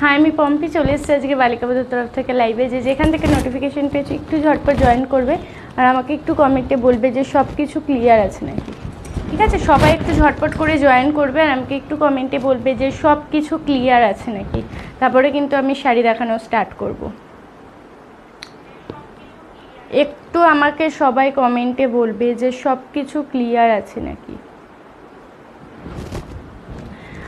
হ্যাঁ, আমি পম্পি চলে এসেছি আজকে বালিকা বধূর তরফ থেকে লাইভে। যেখান থেকে নোটিফিকেশন পেয়েছি একটু ঝটপট জয়েন করবে আর আমাকে একটু কমেন্টে বলবে যে সব কিছু ক্লিয়ার আছে নাকি। ঠিক আছে, সবাই একটু ঝটপট করে জয়েন করবে আর আমাকে একটু কমেন্টে বলবে যে সব কিছু ক্লিয়ার আছে নাকি। তারপরে কিন্তু আমি শাড়ি দেখানো স্টার্ট করব। একটু আমাকে সবাই কমেন্টে বলবে যে সব কিছু ক্লিয়ার আছে নাকি।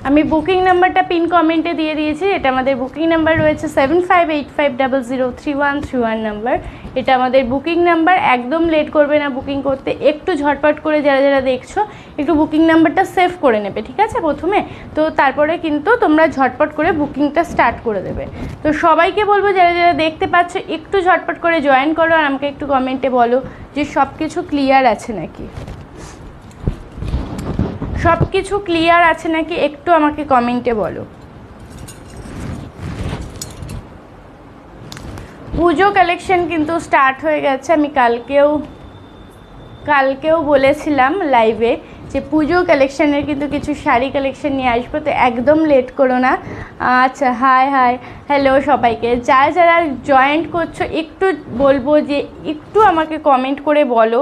আমি বুকিং নাম্বারটা পিন কমেন্টে দিয়ে দিয়েছি। এটা আমাদের বুকিং নাম্বার রয়েছে 7585003131 নাম্বার। এটা আমাদের বুকিং নাম্বার। একদম লেট করবে না বুকিং করতে, একটু ঝটপট করে যারা যারা দেখছো একটু বুকিং নাম্বারটা সেভ করে নেবে, ঠিক আছে প্রথমে। তো তারপরে কিন্তু তোমরা ঝটপট করে বুকিংটা স্টার্ট করে দেবে। তো সবাইকে বলবো যারা যারা দেখতে পাচ্ছ একটু ঝটপট করে জয়েন করো আর আমাকে একটু কমেন্টে বলো যে সব কিছু ক্লিয়ার আছে নাকি। সব কিছু ক্লিয়ার আছে নাকি একটু আমাকে কমেন্টে বলো। পুজো কালেকশন কিন্তু স্টার্ট হয়ে গেছে। আমি কালকেও বলেছিলাম লাইভে যে পুজো কালেকশনের কিন্তু কিছু শাড়ি কালেকশন নিয়ে আসবো, তো একদম লেট করো না। আচ্ছা, হাই হ্যালো সবাইকে। যারা যারা জয়েন্ট করছো একটু বলবো যে একটু আমাকে কমেন্ট করে বলো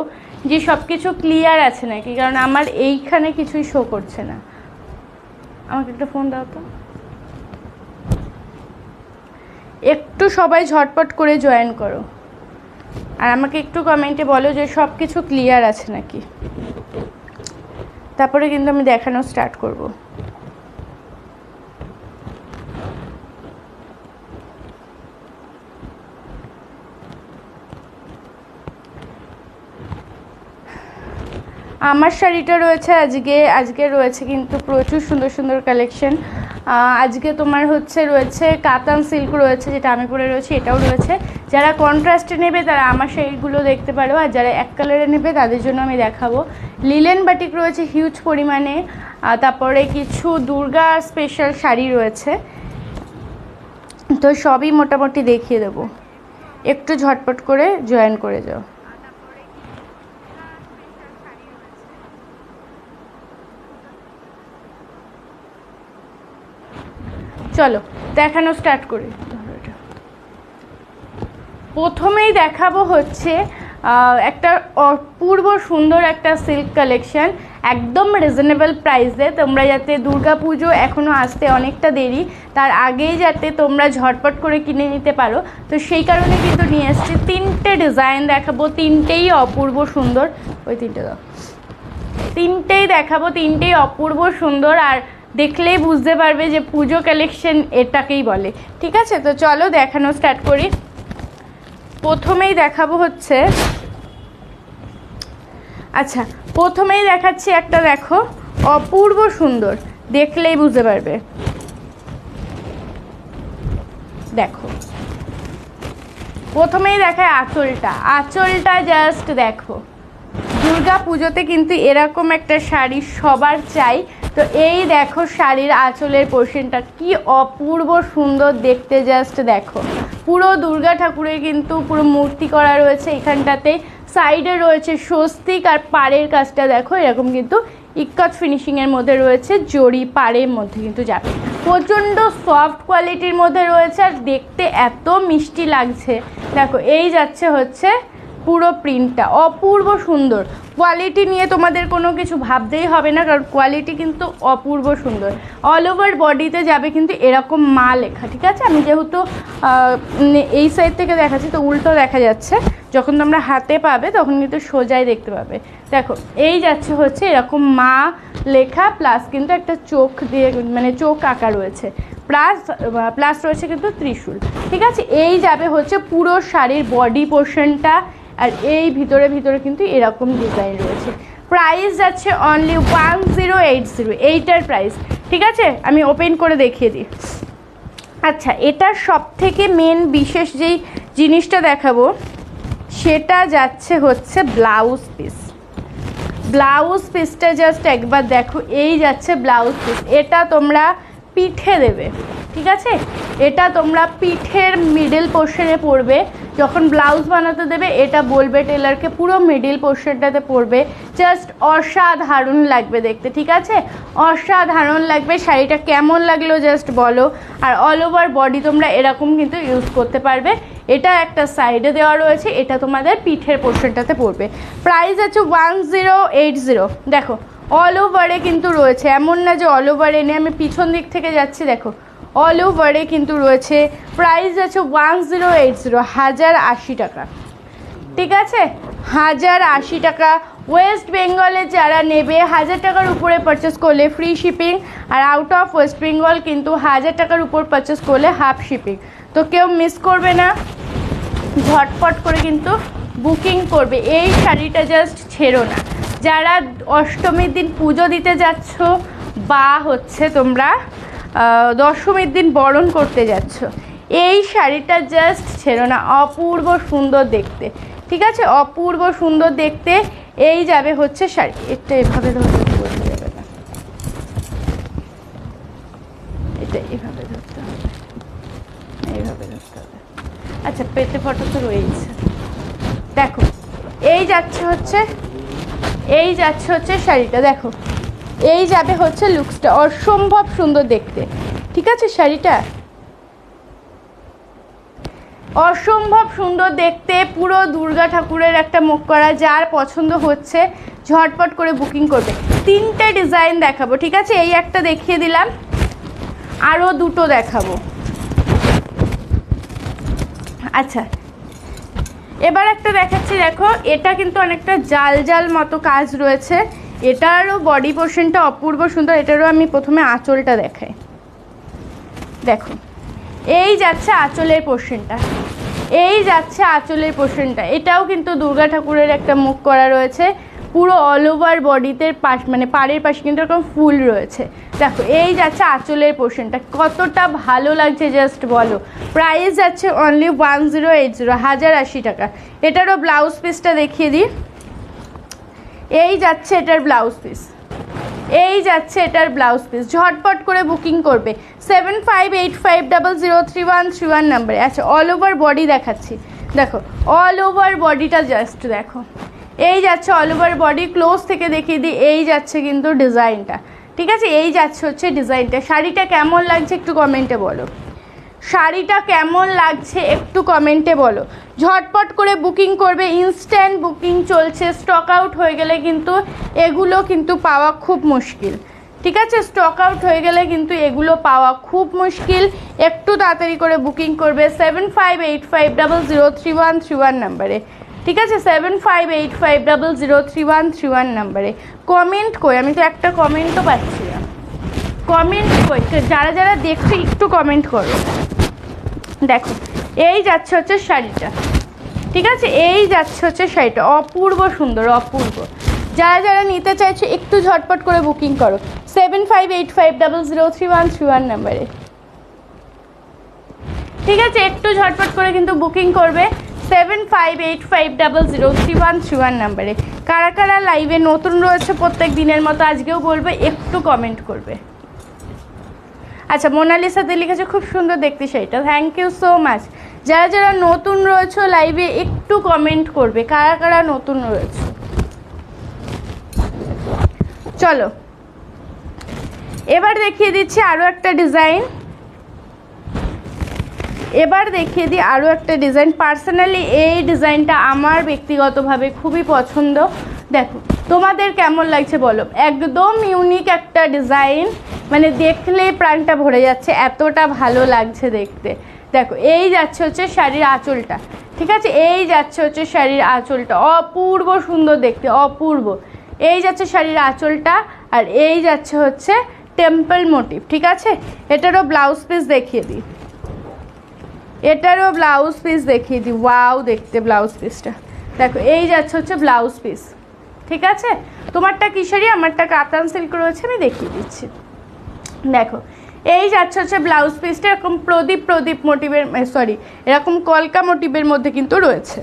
যে সব কিছু ক্লিয়ার আছে নাকি, কারণ আমার এইখানে কিছুই শো করছে না। আমাকে একটা ফোন দাও তো। একটু সবাই ঝটপট করে জয়েন করো আর আমাকে একটু কমেন্টে বলো যে সব কিছু ক্লিয়ার আছে নাকি। তারপরে কিন্তু আমি দেখানো স্টার্ট করব। আমার শাড়িটা রয়েছে আজকে রয়েছে কিন্তু প্রচুর সুন্দর সুন্দর কালেকশন। আজকে তোমার রয়েছে কাতান সিল্ক রয়েছে, যেটা আমি পরে রয়েছে, এটাও রয়েছে। যারা কন্ট্রাস্টে নেবে তারা আমার শাড়িগুলো দেখতে পারো, আর যারা এক কালারে নেবে তাদের জন্য আমি দেখাবো। লিলেন বাটিক রয়েছে হিউজ পরিমাণে। তারপরে কিছু দুর্গা স্পেশাল শাড়ি রয়েছে, তো সবই মোটামুটি দেখিয়ে দেবো। একটু ঝটপট করে জয়েন করে যাও। চলো দেখানো স্টার্ট করি। প্রথমেই দেখাবো একটা অপূর্ব সুন্দর একটা সিল্ক কালেকশন, একদম রিজনেবল প্রাইসে। তোমরা যাতে দুর্গা পুজো এখনও আসতে অনেকটা দেরি, তার আগেই যাতে তোমরা ঝটপট করে কিনে নিতে পারো, তো সেই কারণে কিন্তু নিয়ে এসেছি। তিনটে ডিজাইন দেখাবো, তিনটেই অপূর্ব সুন্দর। ওই তিনটে দাও। তিনটেই দেখাবো, তিনটেই অপূর্ব সুন্দর, আর দেখলেই বুঝতে পারবে যে পুজো কালেকশন এটাকেই বলে। ঠিক আছে, তো চলো দেখানো স্টার্ট করি। প্রথমেই দেখাবো আচ্ছা, প্রথমেই দেখাচ্ছি একটা, দেখো অপূর্ব সুন্দর, দেখলেই বুঝতে পারবে। দেখো প্রথমেই দেখায় আঁচলটা জাস্ট দেখো। দুর্গা পুজোতে কিন্তু এরকম একটা শাড়ি সবার চাই। তো এই দেখো শাড়ির আঁচলের পোর্শনটা কি অপূর্ব সুন্দর দেখতে, জাস্ট দেখো। পুরো দুর্গা ঠাকুরের কিন্তু পুরো মূর্তি করা রয়েছে এখানটাতে। সাইডে রয়েছে স্বস্তিক, আর পাড়ের কাজটা দেখো এরকম কিন্তু ইক্কাত ফিনিশিংয়ের মধ্যে রয়েছে, জড়ি পাড়ের মধ্যে কিন্তু যাবে। প্রচণ্ড সফট কোয়ালিটির মধ্যে রয়েছে আর দেখতে এত মিষ্টি লাগছে। দেখো এই যাচ্ছে পুরো প্রিন্টটা অপূর্ব সুন্দর। কোয়ালিটি নিয়ে তোমাদের কোনো কিছু ভাবতেই হবে না, কারণ কোয়ালিটি কিন্তু অপূর্ব সুন্দর। অল ওভার বডিতে যাবে কিন্তু এরকম মা লেখা। ঠিক আছে, আমি যেহেতু এই সাইড থেকে দেখাচ্ছি তো উল্টো দেখা যাচ্ছে, যখন তোমরা হাতে পাবে তখন কিন্তু সোজাই দেখতে পাবে। দেখো এই যাচ্ছে এরকম মা লেখা, প্লাস কিন্তু একটা চোখ দিয়ে মানে চোখ আঁকা রয়েছে, প্লাস রয়েছে কিন্তু ত্রিশূল। ঠিক আছে, এই যাবে পুরো শাড়ির বডি পোর্শনটা, আর এই ভিতরে কিন্তু এরকম ডিজাইন রয়েছে। প্রাইস যাচ্ছে অনলি 1080, এইটার প্রাইস। ঠিক আছে, আমি ওপেন করে দেখিয়ে দিই। আচ্ছা, এটার সব থেকে মেন বিশেষ যেই জিনিসটা দেখাবো সেটা যাচ্ছে ব্লাউজ পিসটা জাস্ট একবার দেখো। এই যাচ্ছে ব্লাউজ পিস, এটা তোমরা পিঠে দেবে। ঠিক আছে, এটা তোমরা পিঠের মিডল পোর্শনে পরবে, যখন ব্লাউজ বানাতে দেবে এটা বলবে টেলারকে, পুরো মিডিল পোর্শনটাতে পরবে, জাস্ট অসাধারণ লাগবে দেখতে, ঠিক আছে? অসাধারণ লাগবে। শাড়িটা কেমন লাগলো জাস্ট বলো। আর অল ওভার বডি তোমরা এরকম কিন্তু ইউজ করতে পারবে। এটা একটা সাইডে দেওয়া রয়েছে, এটা তোমাদের পিঠের পোর্শনটাতে পড়বে। প্রাইস আছে 1080। দেখো অল ওভারে কিন্তু রয়েছে, এমন না যে অল ওভারে নেই, আমি পিছন দিক থেকে যাচ্ছি, দেখো অল ওভারে কিন্তু রয়েছে। প্রাইস আছে 1080, 1080 টাকা, ঠিক আছে? 1080 টাকা। ওয়েস্ট বেঙ্গলে যারা নেবে 1000 টাকার উপরে পারচেস করলে ফ্রি শিপিং, আর আউট অফ ওয়েস্ট বেঙ্গল কিন্তু 1000 টাকার উপর পারচেস করলে হাফ শিপিং। তো কেউ মিস করবে না, ঝটপট করে কিন্তু বুকিং করবে। এই শাড়িটা জাস্ট ছেড়ো না। যারা অষ্টমীর দিন পুজো দিতে যাচ্ছ বা হচ্ছে তোমরা দশমীর দিন বরণ করতে যাচ্ছ, এই শাড়িটা জাস্ট ছেড়ো না, অপূর্ব সুন্দর দেখতে, ঠিক আছে? অপূর্ব সুন্দর দেখতে। এই যাবে হচ্ছে শাড়ি, এটা এভাবে ধরতে বলতে যাবে না, এটা এভাবে ধরতে হবে, এইভাবে ধরতে হবে। আচ্ছা পেটে ফটো তো রয়েছে, দেখো এই যাচ্ছে হচ্ছে, এই যাচ্ছে হচ্ছে শাড়িটা, দেখো এই যাবে হচ্ছে লুকসটা, অসম্ভব সুন্দর দেখতে, ঠিক আছে? শাড়িটা অসম্ভব সুন্দর দেখতে, পুরো দুর্গা ঠাকুরের একটা মুখ করা। যার পছন্দ হচ্ছে ঝটপট করে বুকিং করবে। 3টে ডিজাইন দেখাবো, ঠিক আছে? এই একটা দেখিয়ে দিলাম, আরও 2টো দেখাবো। আচ্ছা এবার একটা দেখাচ্ছি, দেখো এটা কিন্তু অনেকটা জাল জাল মতো কাজ রয়েছে, এটারও বডি পোর্শনটা অপূর্ব সুন্দর। এটারও আমি প্রথমে আঁচলটা দেখাই, দেখো এই যাচ্ছে আঁচলের পোর্শনটা, এই যাচ্ছে আঁচলের পোর্শনটা। এটাও কিন্তু দুর্গা ঠাকুরের একটা মুখ করা রয়েছে, পুরো অল ওভার বডিতে পাশ মানে পাড়ের পাশে কিন্তু এরকম ফুল রয়েছে। দেখো এই যাচ্ছে আঁচলের পোর্শনটা, কতটা ভালো লাগছে জাস্ট বলো। প্রাইস যাচ্ছে অনলি 1080, 1080 টাকা। এটারও ব্লাউজ পিসটা দেখিয়ে দিই, এই যাচ্ছে এটার ব্লাউজ পিস, এই যাচ্ছে এটার ব্লাউজ পিস। ঝটপট করে বুকিং করবে 7585003131 নাম্বারে। আচ্ছা অল ওভার বডি দেখাচ্ছি, দেখো অল ওভার বডিটা জাস্ট দেখো, এই যাচ্ছে অল ওভার বডি। ক্লোজ থেকে দেখিয়ে দিই, এই যাচ্ছে কিন্তু ডিজাইনটা, ঠিক আছে? এই যাচ্ছে হচ্ছে ডিজাইনটা। শাড়িটা কেমন লাগছে একটু কমেন্টে বলো, শাড়িটা কেমন লাগছে একটু কমেন্টে বলো। ঝটপট করে বুকিং করবে, ইনস্ট্যান্ট বুকিং চলছে। স্টক আউট হয়ে গেলে কিন্তু এগুলো কিন্তু পাওয়া খুব মুশকিল, ঠিক আছে? স্টক আউট হয়ে গেলে কিন্তু এগুলো পাওয়া খুব মুশকিল। একটু তাড়াতাড়ি করে বুকিং করবে 7585003131 নাম্বারে, ঠিক আছে? 7585003131 নাম্বারে। কমেন্ট কই, আমি তো একটা কমেন্টও পাচ্ছি না। কমেন্ট কই, যারা যারা দেখছো একটু কমেন্ট করো। দেখো এই যাচ্ছে হচ্ছে শাড়িটা, ঠিক আছে? এই যাচ্ছে হচ্ছে শাড়িটা, অপূর্ব সুন্দর, অপূর্ব। যারা যারা নিতে চাইছো একটু ঝটপট করে বুকিং করো 7585003131 নাম্বারে, ঠিক আছে? একটু ঝটপট করে কিন্তু বুকিং করবে 7585003131 নাম্বারে। কারা কারা লাইভে নতুন রয়েছে প্রত্যেক দিনের মতো আজকেও বলবে একটু কমেন্ট করবে। আচ্ছা মোনালিসাতে লিখেছে খুব সুন্দর দেখতে শাড়িটা, থ্যাংক ইউ সো মাচ। যারা যারা নতুন রয়েছে লাইভে একটু কমেন্ট করবে, কারা কারা নতুন রয়েছে। চলো এবার দেখিয়ে দিচ্ছি আরও একটা ডিজাইন, এবার দেখিয়ে দিই আরও একটা ডিজাইন। পার্সোনালি এই ডিজাইনটা আমার ব্যক্তিগতভাবে খুবই পছন্দ। দেখো তোমাদের কেমন লাগছে বলো, একদম ইউনিক একটা ডিজাইন, মানে দেখলে প্রাণটা ভরে যাচ্ছে, এতটা ভালো লাগছে দেখতে। দেখো এই যাচ্ছে হচ্ছে শাড়ির আঁচলটা, ঠিক আছে? এই যাচ্ছে হচ্ছে শাড়ির আঁচলটা, অপূর্ব সুন্দর দেখতে, অপূর্ব। এই যাচ্ছে শাড়ির আঁচলটা, আর এই যাচ্ছে হচ্ছে টেম্পল মোটিভ, ঠিক আছে? এটারও ব্লাউজ পিস দেখিয়ে দিই, এটারও ব্লাউজ পিস দেখিয়ে দিই। ওয়াও দেখতে ব্লাউজ পিসটা, দেখো এই যাচ্ছে হচ্ছে ব্লাউজ পিস, ঠিক আছে? তোমারটা কি শাড়ি, আমারটা কাতান সিল্ক রয়েছে, আমি দেখিয়ে দিচ্ছি। দেখো এই যাচ্ছে হচ্ছে ব্লাউজ পিসটা, এরকম প্রদীপ প্রদীপ মোটিভের, সরি এরকম কলকা মোটিভের মধ্যে কিন্তু রয়েছে।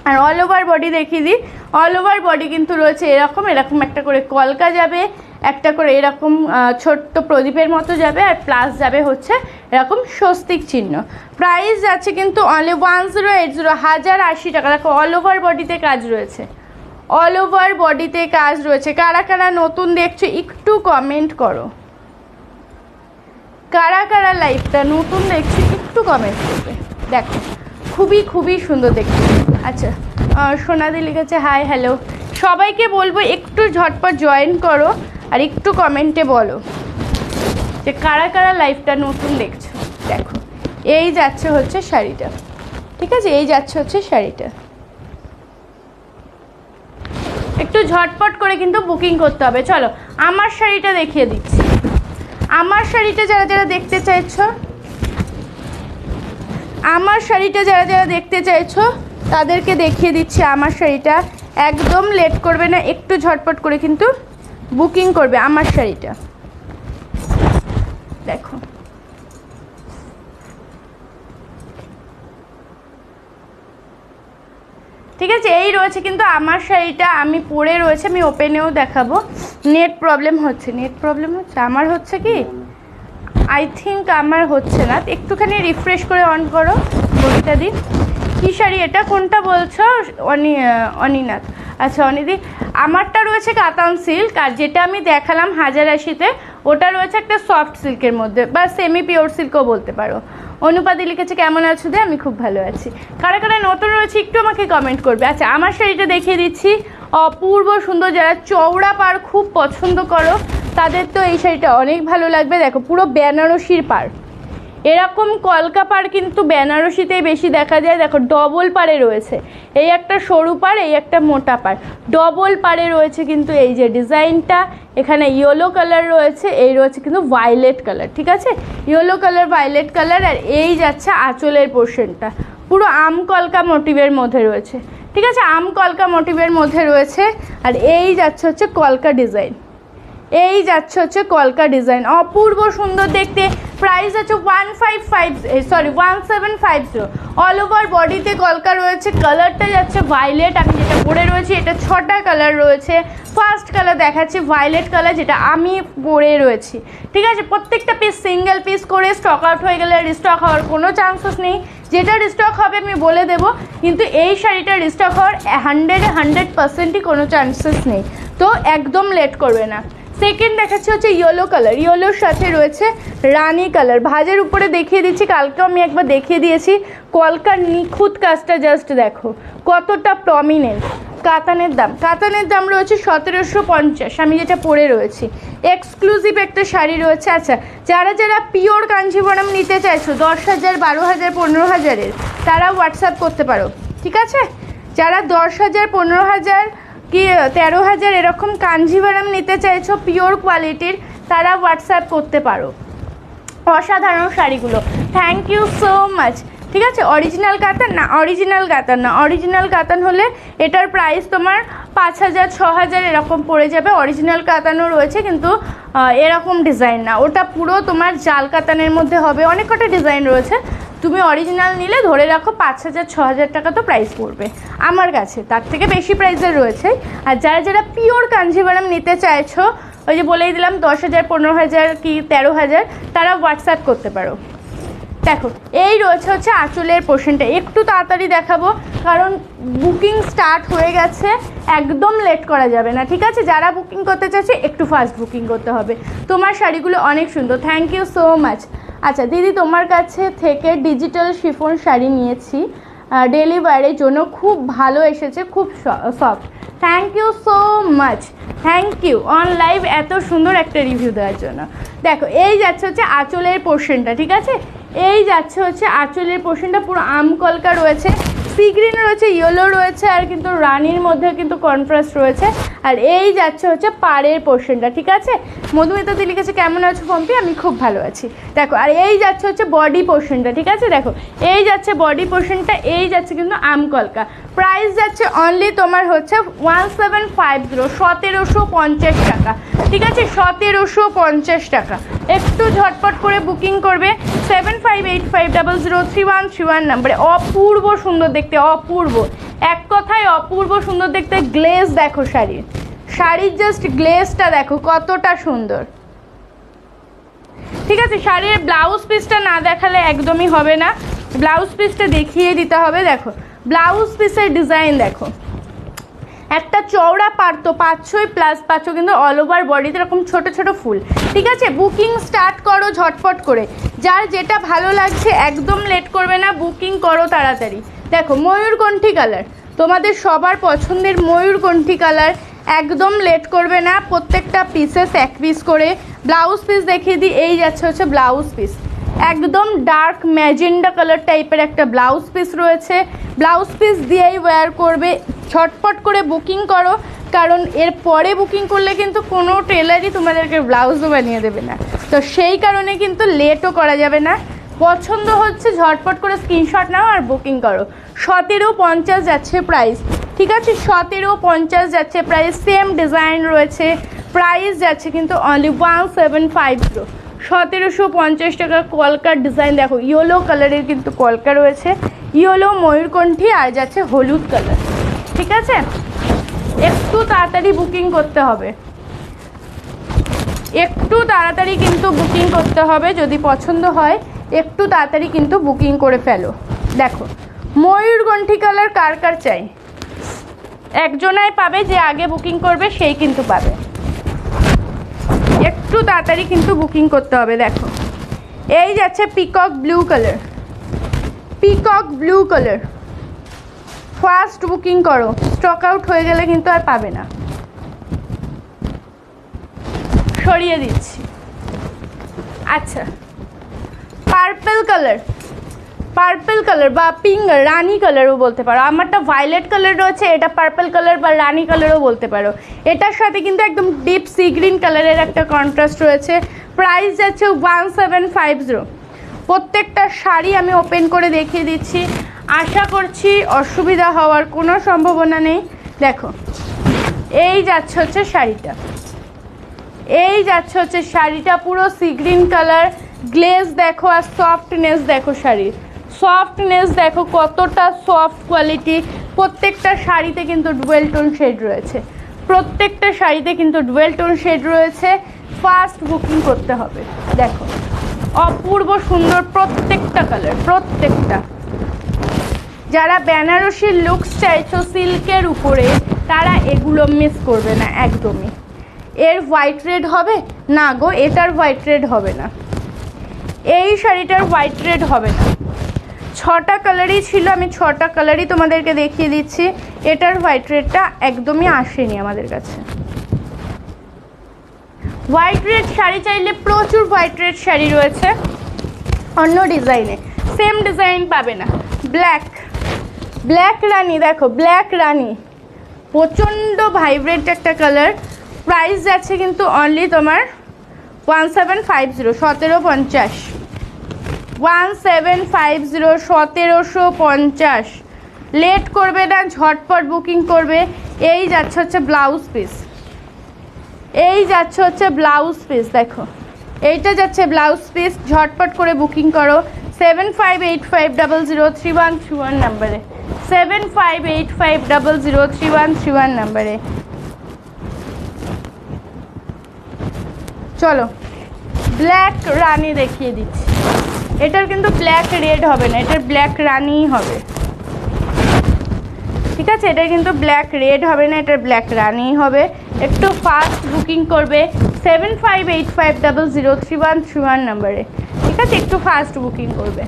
আর অল ওভার বডি দেখিয়ে দিই, অল ওভার বডি কিন্তু রয়েছে এরকম এরকম একটা করে কলকা যাবে, একটা করে এরকম ছোট্ট প্রদীপের মতো যাবে, আর প্লাস যাবে হচ্ছে এরকম স্বস্তিক চিহ্ন। প্রাইস যাচ্ছে কিন্তু অনলি 1080, 1080 টাকা। দেখো অল ওভার বডিতে কাজ রয়েছে, অল ওভার বডিতে কাজ রয়েছে। কারা কারা নতুন দেখছো একটু কমেন্ট করো, কারা কারা লাইভটা নতুন দেখছো একটু কমেন্ট করবে। দেখো খুবই খুবই সুন্দর দেখতে। আচ্ছা সোনাদি লিখেছে হাই হ্যালো। সবাইকে বলবো একটু ঝটপট জয়েন করো আর একটু কমেন্টে বলো যে কারা কারা লাইভটা নতুন দেখছো। দেখো এই যাচ্ছে হচ্ছে শাড়িটা, ঠিক আছে, এই যাচ্ছে হচ্ছে শাড়িটা। একটু ঝটপট করে কিন্তু বুকিং করতে হবে। চলো আমার শাড়িটা দেখিয়ে দিচ্ছি। আমার শাড়িটা যারা যারা দেখতে চাইছো, আমার শাড়িটা যারা যারা দেখতে চাইছো তাদেরকে দেখিয়ে দিচ্ছি আমার শাড়িটা। একদম লেট করবে না, একটু ঝটপট করে কিন্তু বুকিং করবে আমার শাড়িটা। দেখো ঠিক আছে, এই রয়েছে কিন্তু আমার শাড়িটা। আমি পরে রয়েছে, আমি ওপেনেও দেখাবো। নেট প্রবলেম হচ্ছে, নেট প্রবলেম হচ্ছে আমার, হচ্ছে কি আই থিঙ্ক আমার হচ্ছে না। একটুখানি রিফ্রেশ করে অন করো বডিটা দিন। কী শাড়ি এটা, কোনটা বলছো? অনিনাথ। আচ্ছা অনিদি, আমারটা রয়েছে কাতান সিল্ক, আর যেটা আমি দেখালাম 1080-তে ওটা রয়েছে একটা সফট সিল্কের মধ্যে, বা সেমি পিওর সিল্কও বলতে পারো। অনুপাদি লিখেছে কেমন আছো দে, আমি খুব ভালো আছি। কারা কারা নতুন রয়েছে একটু আমাকে কমেন্ট করবে। আচ্ছা আমার শাড়িটা দেখিয়ে দিচ্ছি, অপূর্ব সুন্দর। যারা চওড়া পাড় খুব পছন্দ করো তাদের তো এই শাড়িটা অনেক ভালো লাগবে। দেখো পুরো বেনারসির পাড়, এরকম কলকা পাড় কিন্তু বেনারসিতেই বেশি দেখা যায়। দেখো ডবল পাড়ে রয়েছে, এই একটা সরু পাড়, এই একটা মোটা পাড়, ডবল পাড়ে রয়েছে কিন্তু এই যে ডিজাইনটা। এখানে ইয়েলো কালার রয়েছে, এই রয়েছে কিন্তু ভায়োলেট কালার, ঠিক আছে, ইয়েলো কালার ভায়োলেট কালার। আর এই যাচ্ছে আঁচলের পোর্শনটা পুরো আম কলকা মোটিভের মধ্যে রয়েছে, ঠিক আছে, আম কলকা মোটিভের মধ্যে রয়েছে। আর এই যাচ্ছে হচ্ছে কলকা ডিজাইন, এই যাচ্ছে হচ্ছে কলকা ডিজাইন, অপূর্ব সুন্দর দেখতে। প্রাইস আছে 1750। অল ওভার বডিতে কলকা রয়েছে। কালারটা যাচ্ছে ভায়োলেট, আমি যেটা পরে রয়েছি এটা 6টা কালার রয়েছে। ফার্স্ট কালার দেখাচ্ছি ভায়োলেট কালার, যেটা আমি পরে রয়েছি, ঠিক আছে। প্রত্যেকটা পিস সিঙ্গেল পিস করে, স্টক আউট হয়ে গেলে রিস্টক হওয়ার কোনো চান্সেস নেই। যেটা রিস্টক হবে আমি বলে দেবো, কিন্তু এই শাড়িটা রিস্টক হওয়ার 100% কোনো চান্সেস নেই, তো একদম লেট করবে না। সেকেন্ড দেখাচ্ছি হচ্ছে ইয়েলো কালার, ইয়েলোর সাথে রয়েছে রানি কালার। ভাজের উপরে দেখিয়ে দিচ্ছি, কালকেও আমি একবার দেখিয়ে দিয়েছি। কলকার নিখুঁত কাজটা জাস্ট দেখো কতটা প্রমিনেন্ট। কাতানের দাম রয়েছে 1750, আমি যেটা পরে রয়েছি। এক্সক্লুসিভ একটা শাড়ি রয়েছে। আচ্ছা যারা যারা পিওর কাঞ্জিভরম নিতে চাইছো 10,000, 12,000, 15,000-এর, তারা হোয়াটসঅ্যাপ করতে পারো, ঠিক আছে। যারা 10,000, 15,000 কি 13,000 এরকম কাঞ্জিভারাম নিতে চাইছো পিওর কোয়ালিটির, তারা হোয়াটসঅ্যাপ করতে পারো। অসাধারণ শাড়িগুলো, থ্যাংক ইউ সো মাচ, ঠিক আছে। অরিজিনাল কাতান না, অরিজিনাল কাতান না, অরিজিনাল কাতান হলে এটার প্রাইস তোমার 5,000, 6,000 এরকম পড়ে যাবে। অরিজিনাল কাতানও রয়েছে কিন্তু এরকম ডিজাইন না, ওটা পুরো তোমার জাল কাতানের মধ্যে হবে। অনেক কটা ডিজাইন রয়েছে, তুমি অরিজিনাল নিলে ধরে রাখো 5,000, 6,000 টাকা তো প্রাইস পড়বে আমার কাছে, তার থেকে বেশি প্রাইসের রয়েছে। আর যারা যারা পিওর কাঞ্জিভারাম নিতে চাইছো, ওই যে বলেই দিলাম 10,000, 15,000 কি 13,000, তারা হোয়াটসঅ্যাপ করতে পারো। দেখো এই রয়েছে হচ্ছে আঁচলের পোর্শনটা, একটু তাড়াতাড়ি দেখাবো কারণ বুকিং স্টার্ট হয়ে গেছে, একদম লেট করা যাবে না, ঠিক আছে। যারা বুকিং করতে চাইছে একটু ফাস্ট বুকিং করতে হবে। তোমার শাড়িগুলো অনেক সুন্দর, থ্যাংক ইউ সো মাচ। আচ্ছা দিদি, তোমার কাছে থেকে ডিজিটাল শিফন শাড়ি নিয়েছি, ডেলিভারির জন্য খুব ভালো এসেছে, খুব soft. Thank you so much, thank you on live এত সুন্দর একটা রিভিউ দেওয়ার জন্য। দেখো এই যাচ্ছে হচ্ছে আঁচলের পোর্শনটা, ঠিক আছে, এই যাচ্ছে হচ্ছে আঁচলের পোর্শনটা পুরো আম কলকা রয়েছে, সি গ্রিন রয়েছে, ইয়েলো রয়েছে, আর কিন্তু রানির মধ্যে কিন্তু কন্ট্রাস্ট রয়েছে। আর এই যাচ্ছে হচ্ছে পাড়ের পোর্শনটা, ঠিক আছে। মধুমিতাদি লিখেছে কেমন আছো পম্পি, আমি খুব ভালো আছি। দেখো আর এই যাচ্ছে হচ্ছে বডি পোর্শনটা, ঠিক আছে। দেখো এই যাচ্ছে বডি পোর্শনটা, এই যাচ্ছে কিন্তু আম কলকা। প্রাইস যাচ্ছে অনলি তোমার হচ্ছে 1750, 1750 টাকা, ঠিক আছে, 1750 টাকা। একটু ঝটপট করে বুকিং করবে 7585003131 নাম্বারে। অপূর্ব সুন্দর দেখতে, অপূর্ব, এক কথায় অপূর্ব সুন্দর দেখতে। গ্লেজ দেখো শাড়ির, শাড়ির জাস্ট গ্লেজটা দেখো কতটা সুন্দর। ঠিক আছে, শাড়ির ব্লাউজ পিসটা না দেখালে একদমই হবে না, ব্লাউজ পিসটা দেখিয়ে দিতে হবে। দেখো ব্লাউজ পিসের ডিজাইন দেখো, একটা চওড়া পাড়তো পাচ্ছই প্লাস পাচ্ছ কিন্তু অল ওভার বডিতে এরকম ছোট ছোট ফুল। ঠিক আছে, বুকিং স্টার্ট করো ঝটপট করে, যার যেটা ভালো লাগছে একদম লেট করবে না, বুকিং করো তাড়াতাড়ি। দেখো ময়ূরকণ্ঠী কালার, তোমাদের সবার পছন্দের ময়ূরকণ্ঠী কালার, একদম লেট করবে না। প্রত্যেকটা পিসেস এক পিস করে। ব্লাউজ পিস দেখিয়ে দিই, এই যাচ্ছে হচ্ছে ব্লাউজ পিস, একদম ডার্ক ম্যাজেন্ডা কালার টাইপের একটা ব্লাউজ পিস রয়েছে। ব্লাউজ পিস দিয়েই ওয়্যার করবে, ঝটপট করে বুকিং করো, কারণ এর পরে বুকিং করলে কিন্তু কোনো টেলারই তোমাদেরকে ব্লাউজও বানিয়ে দেবে না, তো সেই কারণে কিন্তু লেটও করা যাবে না। পছন্দ হচ্ছে ঝটপট করে স্ক্রিনশট নাও আর বুকিং করো। 1750 যাচ্ছে প্রাইস। ঠিক আছে, 1750 যাচ্ছে প্রাইস, সেম ডিজাইন রয়েছে, প্রাইস যাচ্ছে কিন্তু অনলি 1750। 1750 টাকা কলকার ডিজাইন। দেখো ইয়েলো কালারের কিন্তু কলকা রয়েছে, ইয়েলো ময়ূরকণ্ঠী আর যাচ্ছে হলুদ কালার। ঠিক আছে, একটু তাড়াতাড়ি বুকিং করতে হবে, একটু তাড়াতাড়ি কিন্তু বুকিং করতে হবে, যদি পছন্দ হয় একটু তাড়াতাড়ি কিন্তু বুকিং করে ফেলো। দেখো ময়ূরকণ্ঠী কালার কার কার চাই, একজনাই পাবে, যে আগে বুকিং করবে সেই কিন্তু পাবে, একটু তাড়াতাড়ি কিন্তু বুকিং করতে হবে। দেখো এই যাচ্ছে peacock blue colour, peacock blue colour, first booking করো, স্টক আউট হয়ে গেলে কিন্তু আর পাবে না। সরিয়ে দিচ্ছি। আচ্ছা পার্পল কালার, পার্পল কালার বা পিঙ্ক রানি কালারও বলতে পারো, আমারটা ভায়োলেট কালার রয়েছে, এটা পার্পল কালার বা রানি কালারও বলতে পারো। এটার সাথে কিন্তু একদম ডিপ সি গ্রিন কালারের একটা কন্ট্রাস্ট রয়েছে। প্রাইস যাচ্ছে 1750। প্রত্যেকটা শাড়ি আমি ওপেন করে দেখিয়ে দিচ্ছি, আশা করছি অসুবিধা হওয়ার কোনো সম্ভাবনা নেই। দেখো এই যাচ্ছে হচ্ছে শাড়িটা, এই যাচ্ছে হচ্ছে শাড়িটা, পুরো সি গ্রিন কালার, গ্লেজ দেখো আর সফটনেস দেখো, শাড়ির সফটনেস দেখো কতটা সফট কোয়ালিটি। প্রত্যেকটা শাড়িতে কিন্তু ডুয়েল টোন শেড রয়েছে, প্রত্যেকটা শাড়িতে কিন্তু ডুয়েল টোন শেড রয়েছে। ফার্স্ট বুকিং করতে হবে। দেখো অপূর্ব সুন্দর প্রত্যেকটা কালার, প্রত্যেকটা। যারা বেনারসির লুকস চাইছো সিল্কের উপরে, তারা এগুলো মিস করবে না একদমই। এর হোয়াইট রেড হবে না গো, এটার হোয়াইট রেড হবে না, এই শাড়িটার হোয়াইট রেড হবে না। 6টা কালারই ছিল, আমি 6টা কালারই তোমাদেরকে দেখিয়ে দিচ্ছি। এটার হোয়াইট রেডটা একদমই আসেনি আমাদের কাছে। হোয়াইট রেড শাড়ি চাইলে প্রচুর হোয়াইট রেড শাড়ি রয়েছে অন্য ডিজাইনে, সেম ডিজাইন পাবে না। ব্ল্যাক, ব্ল্যাক রানি, দেখো ব্ল্যাক রানি প্রচণ্ড ভাইব্রেন্ট একটা কালার। প্রাইস যাচ্ছে কিন্তু অনলি তোমার 1750, 1750, 1750, 1750। লেট করবে না, ঝটপট বুকিং করবে। এই যাচ্ছে হচ্ছে ব্লাউজ পিস, এই যাচ্ছে হচ্ছে ব্লাউজ পিস। দেখো এইটা যাচ্ছে ব্লাউজ পিস, ঝটপট করে বুকিং করো 7585003131 নাম্বারে, 7585003131 নাম্বারে। চলো ব্ল্যাক রানি দেখিয়ে দিচ্ছি, এটার কিন্তু ব্ল্যাক রেড হবে না, এটার ব্ল্যাক রানিই হবে। ঠিক আছে, এটা কিন্তু ব্ল্যাক রেড হবে না, এটার ব্ল্যাক রানিই হবে। একটু ফাস্ট বুকিং করবে 7585003131 নাম্বারে। ঠিক আছে, একটু ফাস্ট বুকিং করবে।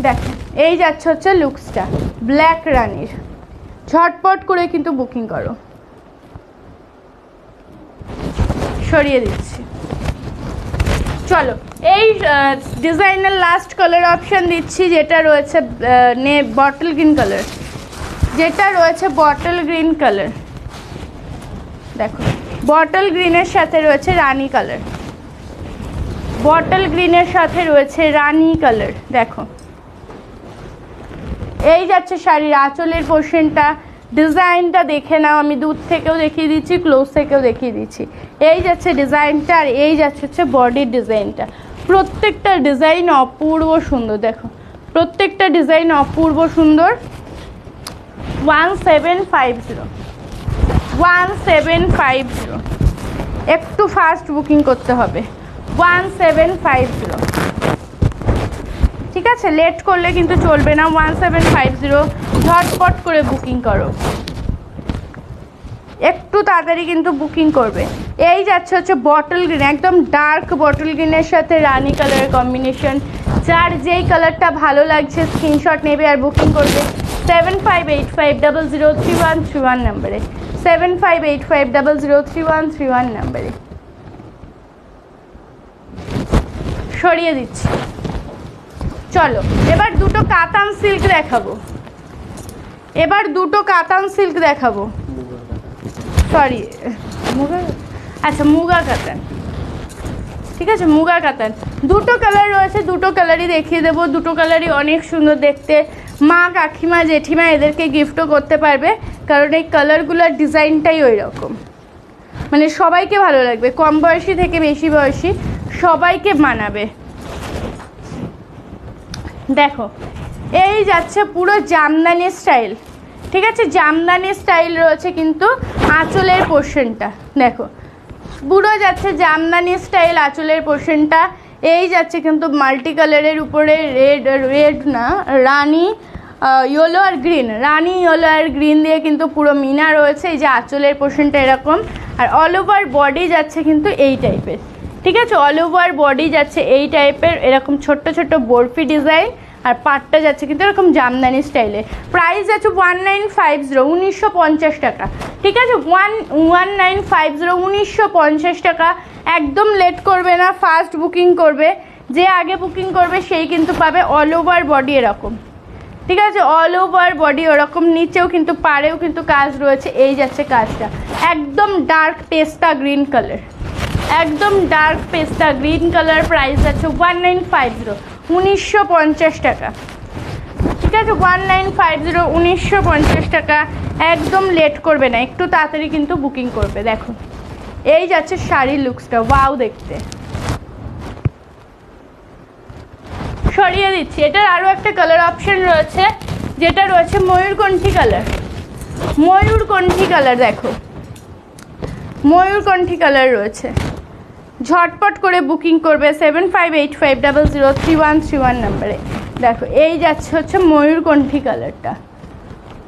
দেখো এই যাচ্ছে হচ্ছে লুকসটা ব্ল্যাক রানির, ঝটপট করে কিন্তু বুকিং করো। সরিয়ে দিচ্ছি। চলো এই ডিজাইনের লাস্ট কালার অপশান দিচ্ছি, যেটা রয়েছে বটল গ্রিন কালার, যেটা রয়েছে বটল গ্রিন কালার। দেখো বটল গ্রিনের সাথে রয়েছে রানি কালার, বটল গ্রিনের সাথে রয়েছে রানি কালার। দেখো এই যাচ্ছে শাড়ির আঁচলের পোর্শনটা, ডিজাইনটা দেখে নাও, আমি দূর থেকেও দেখিয়ে দিচ্ছি, ক্লোজ থেকেও দেখিয়ে দিচ্ছি। এই যাচ্ছে ডিজাইনটা আর এই যাচ্ছে হচ্ছে বডির ডিজাইনটা। প্রত্যেকটা ডিজাইন অপূর্ব সুন্দর, দেখো প্রত্যেকটা ডিজাইন অপূর্ব সুন্দর। 1750 1750, একটু ফাস্ট বুকিং করতে হবে। 1750, ঠিক আছে, লেট করলে কিন্তু চলবে না। 1750, ঝটপট করে বুকিং করো, একটু তাড়াতাড়ি কিন্তু বুকিং করবে। এই যাচ্ছে হচ্ছে বটল গ্রিন, একদম ডার্ক বটল গ্রিনের সাথে রানি কালারের কম্বিনেশন। যার যেই কালারটা ভালো লাগছে স্ক্রিনশট নেবে আর বুকিং করবে 7585003131 নাম্বারে, 7585003131 নাম্বারে। সরিয়ে দিচ্ছি। চলো এবার দুটো কাতান সিল্ক দেখাবো, সরি আচ্ছা মুগা কাতান, ঠিক আছে, মুগা কাতান। দুটো কালার রয়েছে, দুটো কালারই দেখিয়ে দেবো। দুটো কালারই অনেক সুন্দর দেখতে, মা কাকিমা জেঠিমা এদেরকে গিফটও করতে পারবে, কারণ এই কালারগুলোর ডিজাইনটাই ওই রকম, মানে সবাইকে ভালো লাগবে, কম বয়সী থেকে বেশি বয়সী সবাইকে মানাবে। দেখো এই যাচ্ছে পুরো জামদানি স্টাইল, ঠিক আছে, জামদানি স্টাইল রয়েছে কিন্তু আঁচলের পোর্শনটা দেখো, পুরো যাচ্ছে জামদানি স্টাইল আঁচলের পোর্শনটা। এই যাচ্ছে কিন্তু মাল্টি কালারের উপরে রেড না রানি ইয়েলো আর গ্রিন, রানি ইয়েলো আর গ্রিন দিয়ে কিন্তু পুরো মিনা রয়েছে। এই যে আঁচলের পোর্শনটা এরকম, আর অল ওভার বডি যাচ্ছে কিন্তু এই টাইপের, ঠিক আছে, অল ওভার বডি যাচ্ছে এই টাইপের, এরকম ছোট্ট ছোট্ট বরফি ডিজাইন, আর পাটটা যাচ্ছে কিন্তু এরকম জামদানি স্টাইলে। প্রাইস যাচ্ছে 1950, 1950 টাকা, ঠিক আছে, 1950, 1950 টাকা। একদম লেট করবে না, ফাস্ট বুকিং করবে, যে আগে বুকিং করবে সেই কিন্তু পাবে। অল ওভার বডি এরকম, ঠিক আছে, অল ওভার বডি ওরকম, নিচেও কিন্তু পাড়েও কিন্তু কাজ রয়েছে। এই যাচ্ছে কাজটা, একদম ডার্ক পেস্তা গ্রিন কালার, একদম ডার্ক পেস্তা গ্রিন কালার। প্রাইস আছে 1950, 1950 টাকা, ঠিক আছে, 1950, 1950 টাকা। একদম লেট করবে না, একটু তাড়াতাড়ি কিন্তু বুকিং করবে। দেখো এই যাচ্ছে শাড়ির লুকসটা, ওয়াও দেখতে। সরিয়ে দিচ্ছি। এটার আরও একটা কালার অপশন রয়েছে, যেটা রয়েছে ময়ূরকণ্ঠী কালার, ময়ূরকণ্ঠী কালার। দেখো ময়ূরকণ্ঠী কালার রয়েছে, ঝটপট করে বুকিং করবে 7585003131 নাম্বারে। দেখো এই যাচ্ছে হচ্ছে ময়ূরকণ্ঠী কালারটা,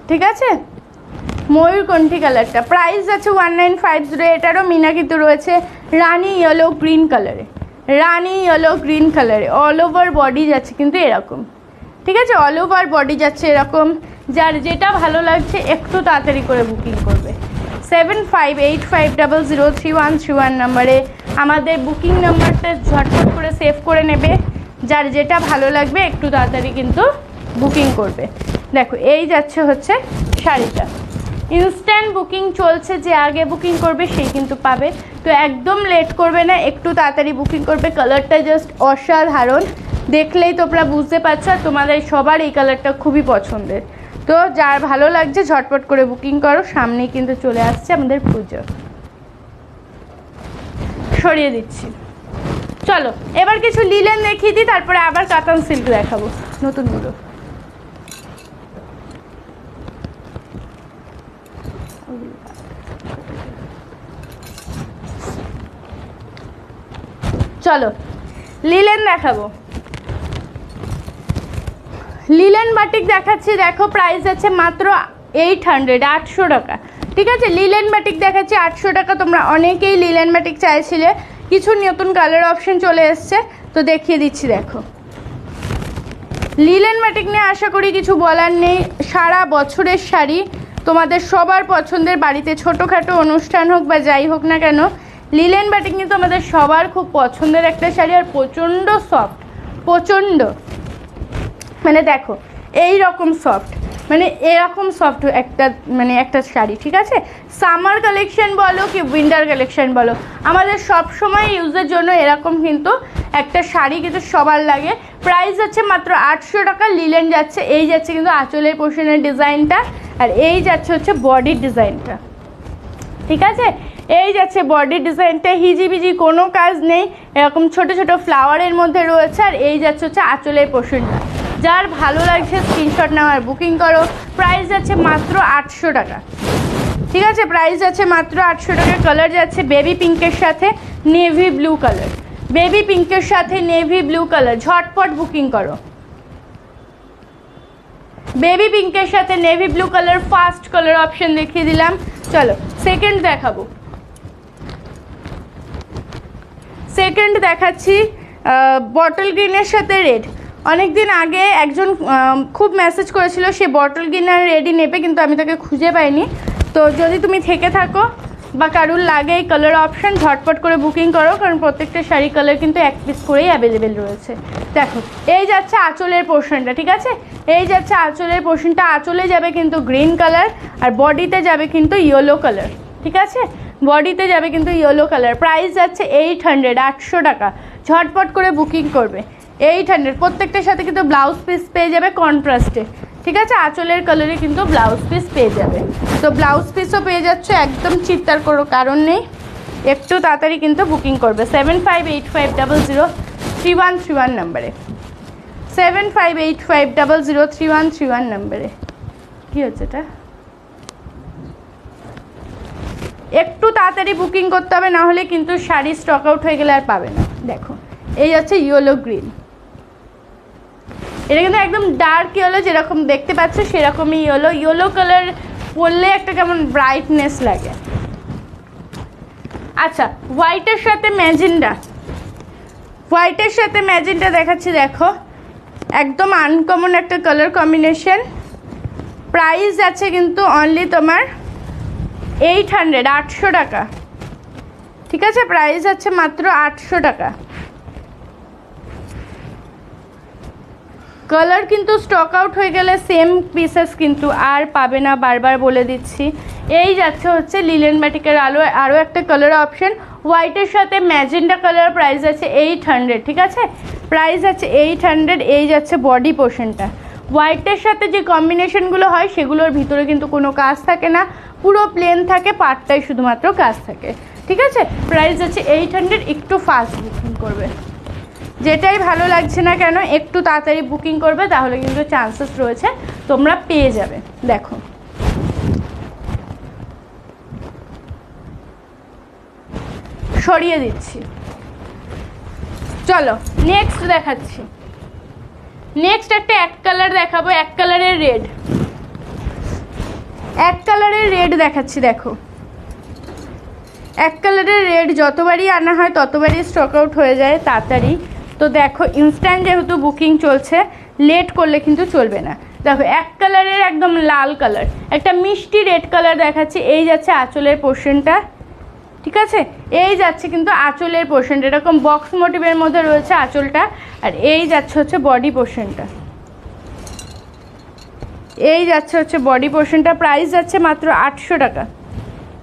ঠিক আছে, ময়ূরকণ্ঠী কালারটা। প্রাইস আছে 1950। এটারও মিনা কিন্তু রয়েছে রানি ইয়েলো গ্রিন কালারে, রানি ইয়েলো গ্রিন কালারে। অল ওভার বডি যাচ্ছে কিন্তু এরকম, ঠিক আছে, অল ওভার বডি যাচ্ছে এরকম। যার যেটা ভালো লাগছে একটু তাড়াতাড়ি করে বুকিং করবে 7585003131 নাম্বারে। আমাদের বুকিং নাম্বারটা ঝটপট করে সেভ করে নেবে, যার যেটা ভালো লাগবে একটু তাড়াতাড়ি কিন্তু বুকিং করবে। দেখো এই যাচ্ছে হচ্ছে শাড়িটা, ইনস্ট্যান্ট বুকিং চলছে, যে আগে বুকিং করবে সেই কিন্তু পাবে। তো একদম লেট করবে না, একটু তাড়াতাড়ি বুকিং করবে। কালারটা জাস্ট অসাধারণ, দেখলেই তোমরা বুঝতে পারছো, আর তোমাদের সবার এই কালারটা খুবই পছন্দের। তো যার ভালো লাগছে ঝটপট করে বুকিং করো, সামনেই কিন্তু চলে আসছে আমাদের পুজো। সরিয়ে দিচ্ছি। চলো এবার কিছু লিলেন দেখিয়ে দিই, তারপরে আবার কাতান সিল্ক দেখাবো নতুনগুলো। চলো লিলেন দেখাবো, লিলেন বাটিক দেখাচ্ছি। দেখো প্রাইস আছে মাত্র 800, 800 টাকা, ঠিক আছে, লিলেন বাটিক দেখাচ্ছি 800 টাকা। তোমরা অনেকেই লিলেন বাটিক চাইছিলে, কিছু নতুন কালার অপশন চলে এসছে, তো দেখিয়ে দিচ্ছি। দেখো লিলেন বাটিক নিয়ে আশা করি কিছু বলার নেই, সারা বছরের শাড়ি, তোমাদের সবার পছন্দের, বাড়িতে ছোটোখাটো অনুষ্ঠান হোক বা যাই হোক না কেন, লিলেন বাটিক কিন্তু আমাদের সবার খুব পছন্দের একটা শাড়ি, আর প্রচণ্ড সফট, প্রচণ্ড, মানে দেখো এই রকম সফট, মানে এরকম সফট একটা, মানে একটা শাড়ি, ঠিক আছে, সামার কালেকশন বলো কি উইন্টার কালেকশন বলো, আমাদের সব সময় ইউজের জন্য এরকম কিন্তু একটা শাড়ি কিন্তু সবার লাগে। প্রাইস যাচ্ছে মাত্র 800 টাকা। লিলেন যাচ্ছে, এই যাচ্ছে কিন্তু আঁচলের পোর্শনের ডিজাইনটা, আর এই যাচ্ছে হচ্ছে বডির ডিজাইনটা, ঠিক আছে, এই যাচ্ছে বডির ডিজাইনটা, হিজিবিজি কোনো কাজ নেই, এরকম ছোট ছোট ফ্লাওয়ারের মধ্যে রয়েছে, আর এই যাচ্ছে হচ্ছে আঁচলের পোর্শনটা। যার ভালো লাগছে স্ক্রিনশট নাও আর বুকিং করো। প্রাইস যাচ্ছে মাত্র 800 টাকা। ঠিক আছে, প্রাইস আছে মাত্র 800 টাকা। কালার যাচ্ছে বেবি পিঙ্কের সাথে নেভি ব্লু কালার, বেবি পিঙ্কের সাথে নেভি ব্লু কালার, ঝটপট বুকিং করো। বেবি পিঙ্কের সাথে navy blue colour, first colour option দেখিয়ে দিলাম। চলো সেকেন্ড দেখাবো। সেকেন্ড দেখাচ্ছি বটল গ্রিনের সাথে রেড। অনেক দিন আগে একজন খুব মেসেজ করেছিল সে বটল গ্রিন আর রেডই নেবে, কিন্তু আমি তাকে খুঁজে পাইনি। তো যদি তুমি থেকে থাকো বা কারুর লাগে এই কালার অপশান, ঝটপট করে বুকিং করো, কারণ প্রত্যেকটা শাড়ি কালার কিন্তু এক পিস করেই অ্যাভেলেবেল রয়েছে। দেখো এই যাচ্ছে আঁচলের পোর্শনটা, ঠিক আছে, এই যাচ্ছে আঁচলের পোর্শনটা। আঁচলে যাবে কিন্তু গ্রিন কালার আর বডিতে যাবে কিন্তু ইয়েলো কালার, ঠিক আছে, বডিতে যাবে কিন্তু ইয়েলো কালার। প্রাইস যাচ্ছে 800, 800 টাকা। ঝটপট করে বুকিং করবে। 800, প্রত্যেকটার সাথে কিন্তু ব্লাউজ পিস পেয়ে যাবে কন্ট্রাস্টে, ঠিক আছে, আঁচলের কালারে কিন্তু ব্লাউজ পিস পেয়ে যাবে। তো ব্লাউজ পিসও পেয়ে যাচ্ছে, একদম চিন্তার কোনো কারণ নেই, একটু তাড়াতাড়ি কিন্তু বুকিং করবে। 7585003131 নাম্বারে, 7585003131 নাম্বারে। কী হচ্ছে এটা? একটু তাড়াতাড়ি বুকিং করতে হবে, না হলে কিন্তু শাড়ি স্টক আউট হয়ে গেলে আর পাবে না। দেখো এই হচ্ছে ইয়েলো গ্রিন, এটা কিন্তু একদম ডার্ক ইয়েলো, যেরকম দেখতে পাচ্ছ সেরকমই ইয়েলো। ইয়েলো কালার পরলে একটা কেমন ব্রাইটনেস লাগে। আচ্ছা, হোয়াইটের সাথে ম্যাজেন্ডা, হোয়াইটের সাথে ম্যাজেন্ডা দেখাচ্ছি। দেখো একদম আনকমন একটা কালার কম্বিনেশন। প্রাইস আছে কিন্তু অনলি তোমার 800, 800 টাকা, ঠিক আছে, প্রাইস আছে মাত্র 800 টাকা। কালার কিন্তু স্টক আউট হয়ে গেলে সেম পিসেস কিন্তু আর পাবে না, বারবার বলে দিচ্ছি। এই যাচ্ছে হচ্ছে লিলেন ব্যাটিকের আরও একটা কালার অপশন, হোয়াইটের সাথে ম্যাজেন্ডা কালার। প্রাইস আছে 800, ঠিক আছে, প্রাইস আছে 800। এই যাচ্ছে বডি পোর্শনটা। হোয়াইটের সাথে যে কম্বিনেশনগুলো হয় সেগুলোর ভিতরে কিন্তু কোনো কাজ থাকে না, পুরো প্লেন থাকে, পার্টটাই শুধুমাত্র কাজ থাকে, ঠিক আছে। প্রাইস আছে 800। একটু ফাস্ট বুকিং করবে, যেটাই ভালো লাগছে না কেন একটু তাড়াতাড়ি বুকিং করবে, তাহলে কিন্তু চান্সেস রয়েছে তোমরা পেয়ে যাবে। দেখো সরিয়ে দিচ্ছি। চলো নেক্সট দেখাচ্ছি। নেক্সট একটা এক কালার দেখাবো, এক কালারের রেড, এক কালারের রেড দেখাচ্ছি। দেখো এক কালারের রেড যতবারই আনা হয় ততবারই স্টক আউট হয়ে যায় তাড়াতাড়ি। তো দেখো ইনস্ট্যান্ট যেহেতু বুকিং চলছে, লেট করলে কিন্তু চলবে না। দেখো এক কালারের একদম লাল কালার, একটা মিষ্টি রেড কালার দেখাচ্ছি। এই যাচ্ছে আঁচলের পোর্শনটা, ঠিক আছে, এই যাচ্ছে কিন্তু আঁচলের পোর্শনটা, এরকম বক্স মোটিভের মধ্যে রয়েছে আঁচলটা। আর এই যাচ্ছে হচ্ছে বডি পোর্শনটা, এই যাচ্ছে হচ্ছে বডি পোর্শনটা। প্রাইস যাচ্ছে মাত্র 800 টাকা,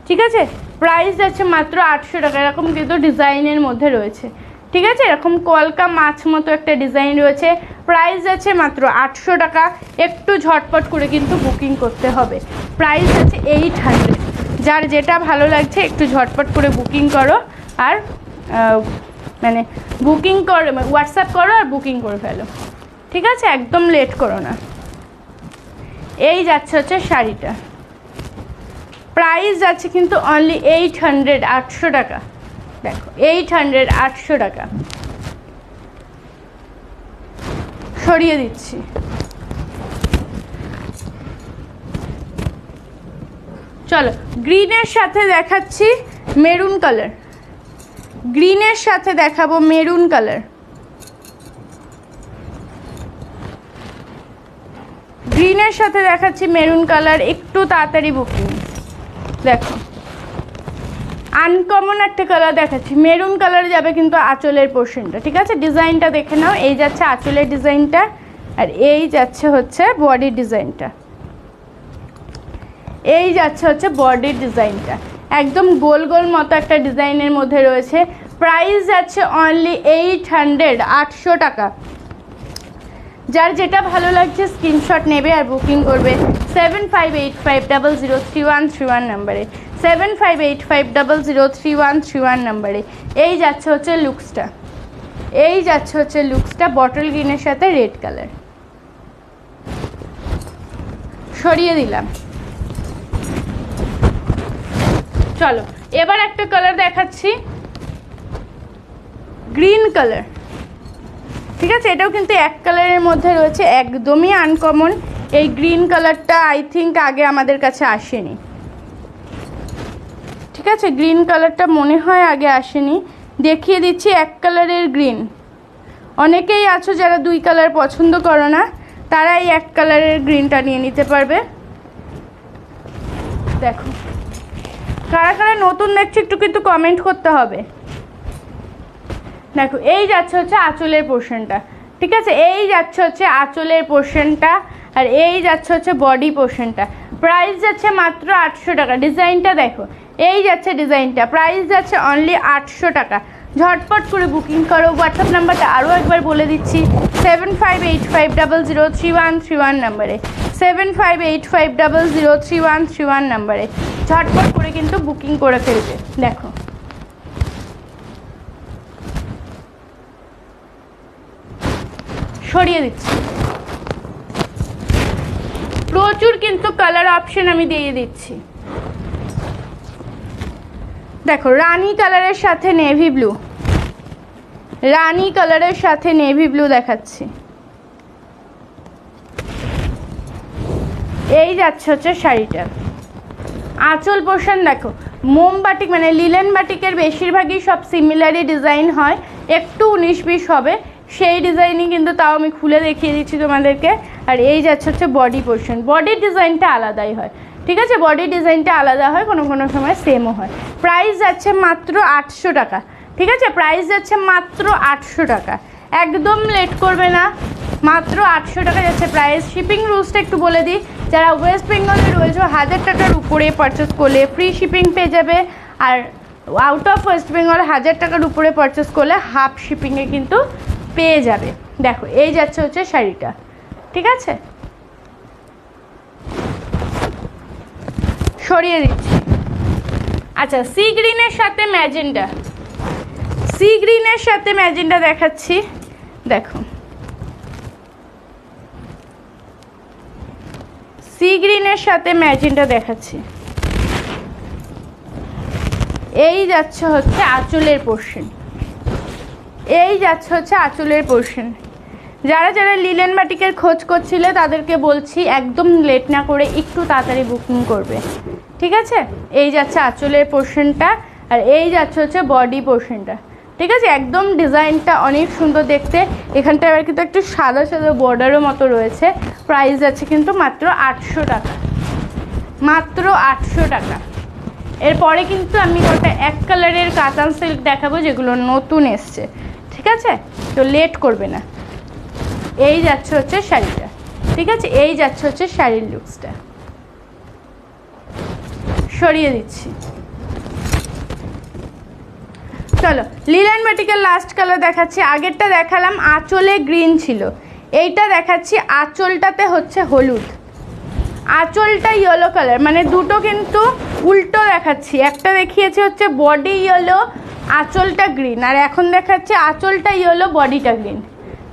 ঠিক আছে, প্রাইস যাচ্ছে মাত্র 800 টাকা। এরকম কিন্তু ডিজাইনের মধ্যে রয়েছে, ঠিক আছে, এরকম কলকা মাছ মতো একটা ডিজাইন রয়েছে। প্রাইস আছে মাত্র 800 টাকা। একটু ঝটপট করে কিন্তু বুকিং করতে হবে। প্রাইস আছে 800। যার যেটা ভালো লাগছে একটু ঝটপট করে বুকিং করো, আর মানে বুকিং করো, হোয়াটসঅ্যাপ করো আর বুকিং করে ফেলো, ঠিক আছে, একদম লেট করো না। এই যাচ্ছে হচ্ছে শাড়িটা, প্রাইস যাচ্ছে কিন্তু অনলি 800, 800 টাকা। দেখো 800, 800 টাকা। সরিয়ে দিচ্ছি। চলো গ্রিনের সাথে দেখাচ্ছি মেরুন কালার, গ্রিনের সাথে দেখাবো মেরুন কালার। গ্রিনের সাথে দেখাচ্ছি মেরুন কালার। একটু তাড়াতাড়ি বুকিং। দেখো আনকমন একটা কালার দেখাচ্ছি, মেরুন কালার যাবে কিন্তু আঁচলের পোর্শনটা, ঠিক আছে, ডিজাইনটা দেখে নাও। এই যাচ্ছে আঁচলের ডিজাইনটা, আর এই যাচ্ছে হচ্ছে বডির ডিজাইনটা, এই যাচ্ছে হচ্ছে বডির ডিজাইনটা। একদম গোল গোল মতো একটা ডিজাইনের মধ্যে রয়েছে। প্রাইস যাচ্ছে অনলি 800, 800 টাকা। যার যেটা ভালো লাগছে স্ক্রিনশট নেবে আর বুকিং করবে 7585003131 নাম্বারে, 7585003131 নাম্বারে। এই যাচ্ছে হচ্ছে লুকসটা, এই যাচ্ছে হচ্ছে লুকসটা বটল গ্রিনের সাথে রেড কালার। সরিয়ে দিলাম। চলো এবার একটা কালার দেখাচ্ছি, গ্রিন কালার। ঠিক আছে, এটাও কিন্তু এক কালারের মধ্যে রয়েছে, একদমই আনকমন। এই গ্রিন কালারটা আই থিঙ্ক আগে আমাদের কাছে আসেনি। ঠিক আছে, গ্রিন কালারটা মনে হয় আগে আসেনি। দেখিয়ে দিচ্ছি এক কালারের গ্রিন। অনেকেই আছো যারা দুই কালার পছন্দ করো না, তারা এই এক কালারের গ্রিনটা নিয়ে নিতে পারবে। দেখো কারা কারা নতুন দেখছি একটু কিন্তু কমেন্ট করতে হবে। দেখো এই যাচ্ছে হচ্ছে আঁচলের পোর্শনটা। ঠিক আছে, এই যাচ্ছে হচ্ছে আঁচলের পোর্শনটা, আর এই যাচ্ছে হচ্ছে বডি পোর্শনটা। প্রাইস যাচ্ছে মাত্র 800 টাকা। ডিজাইনটা দেখো, এই যাচ্ছে ডিজাইনটা, প্রাইস যাচ্ছে অনলি 800 টাকা। ঝটপট করে বুকিং করো। হোয়াটসঅ্যাপ নাম্বারটা আরও একবার বলে দিচ্ছি, 7585003131 নাম্বারে, 7585003131 নাম্বারে ঝটপট করে কিন্তু বুকিং করে ফেলবে। দেখো সরিয়ে দিচ্ছি, প্রচুর কিন্তু কালার অপশন আমি দিয়ে দিচ্ছি। দেখো রানী কালারের সাথে নেভি ব্লু, রানী কালারের সাথে নেভি ব্লু দেখাচ্ছি। এই যাচ্ছে হচ্ছে শাড়িটা। আঁচল পোর্শন দেখো, মোমবাটিক মানে লিলেন বাটিকের বেশিরভাগই সব সিমিলারই ডিজাইন হয়, একটু 19-20 হবে সেই ডিজাইনই, কিন্তু তাও আমি খুলে দেখিয়ে দিচ্ছি তোমাদেরকে। আর এই যাচ্ছে হচ্ছে বডি পোর্শন, বডির ডিজাইনটা আলাদাই হয়। ঠিক আছে, বডি ডিজাইনটা আলাদা হয়, কোনো কোনো সময় সেমও হয়। প্রাইস যাচ্ছে মাত্র 800 টাকা। ঠিক আছে, প্রাইস যাচ্ছে মাত্র 800 টাকা, একদম লেট করবে না, মাত্র 800 টাকা যাচ্ছে প্রাইস। শিপিং রুলসটা একটু বলে দিই, যারা ওয়েস্ট বেঙ্গলে রয়েছে 1000 টাকার উপরে পারচেস করলে ফ্রি শিপিং পেয়ে যাবে, আর আউট অফ ওয়েস্ট বেঙ্গল 1000 টাকার উপরে পারচেস করলে হাফ শিপিংয়ে কিন্তু পেয়ে যাবে। দেখো এই যাচ্ছে হচ্ছে শাড়িটা। ঠিক আছে, সরিয়ে দিচ্ছি। আচ্ছা, সি গ্রিনের সাথে ম্যাজেন্ডা, সি গ্রিনের সাথে ম্যাজেন্ডা দেখাচ্ছি। দেখো সি গ্রিনের সাথে ম্যাজেন্ডা দেখাচ্ছি। এই যাচ্ছে হচ্ছে আঁচলের পোর্শন, এই যাচ্ছে হচ্ছে আঁচলের পোর্শন। যারা যারা লিলেন বাটিকের খোঁজ করছিলে তাদেরকে বলছি একদম লেট না করে একটু তাড়াতাড়ি বুকিং করবে। ঠিক আছে, এই যাচ্ছে আঁচলের পোর্শনটা, আর এই যাচ্ছে হচ্ছে বডি পোর্শনটা। ঠিক আছে, একদম ডিজাইনটা অনেক সুন্দর দেখতে। এখানটা আবার কিন্তু একটু সাদা সাদা বর্ডারও মতো রয়েছে। প্রাইস যাচ্ছে কিন্তু মাত্র 800 টাকা, মাত্র 800 টাকা। এরপরে কিন্তু আমি ওটা এক কালারের কাতান সিল্ক দেখাবো, যেগুলো নতুন এসছে। ঠিক আছে, তো লেট করবে না। এই যাচ্ছে হচ্ছে শাড়িটা। ঠিক আছে, এই যাচ্ছে হচ্ছে শাড়ির লুকসটা। সরিয়ে দিচ্ছি। চলো লিলেন বাটিকের লাস্ট কালার দেখাচ্ছি। আগেরটা দেখালাম আঁচলে গ্রিন ছিল, এইটা দেখাচ্ছি আঁচলটাতে হচ্ছে হলুদ, আঁচলটা ইয়েলো কালার, মানে দুটো কিন্তু উল্টো দেখাচ্ছি। একটা দেখিয়েছি হচ্ছে বডি ইয়েলো, আঁচলটা গ্রিন, আর এখন দেখাচ্ছি আঁচলটা ইয়েলো, বডিটা গ্রিন।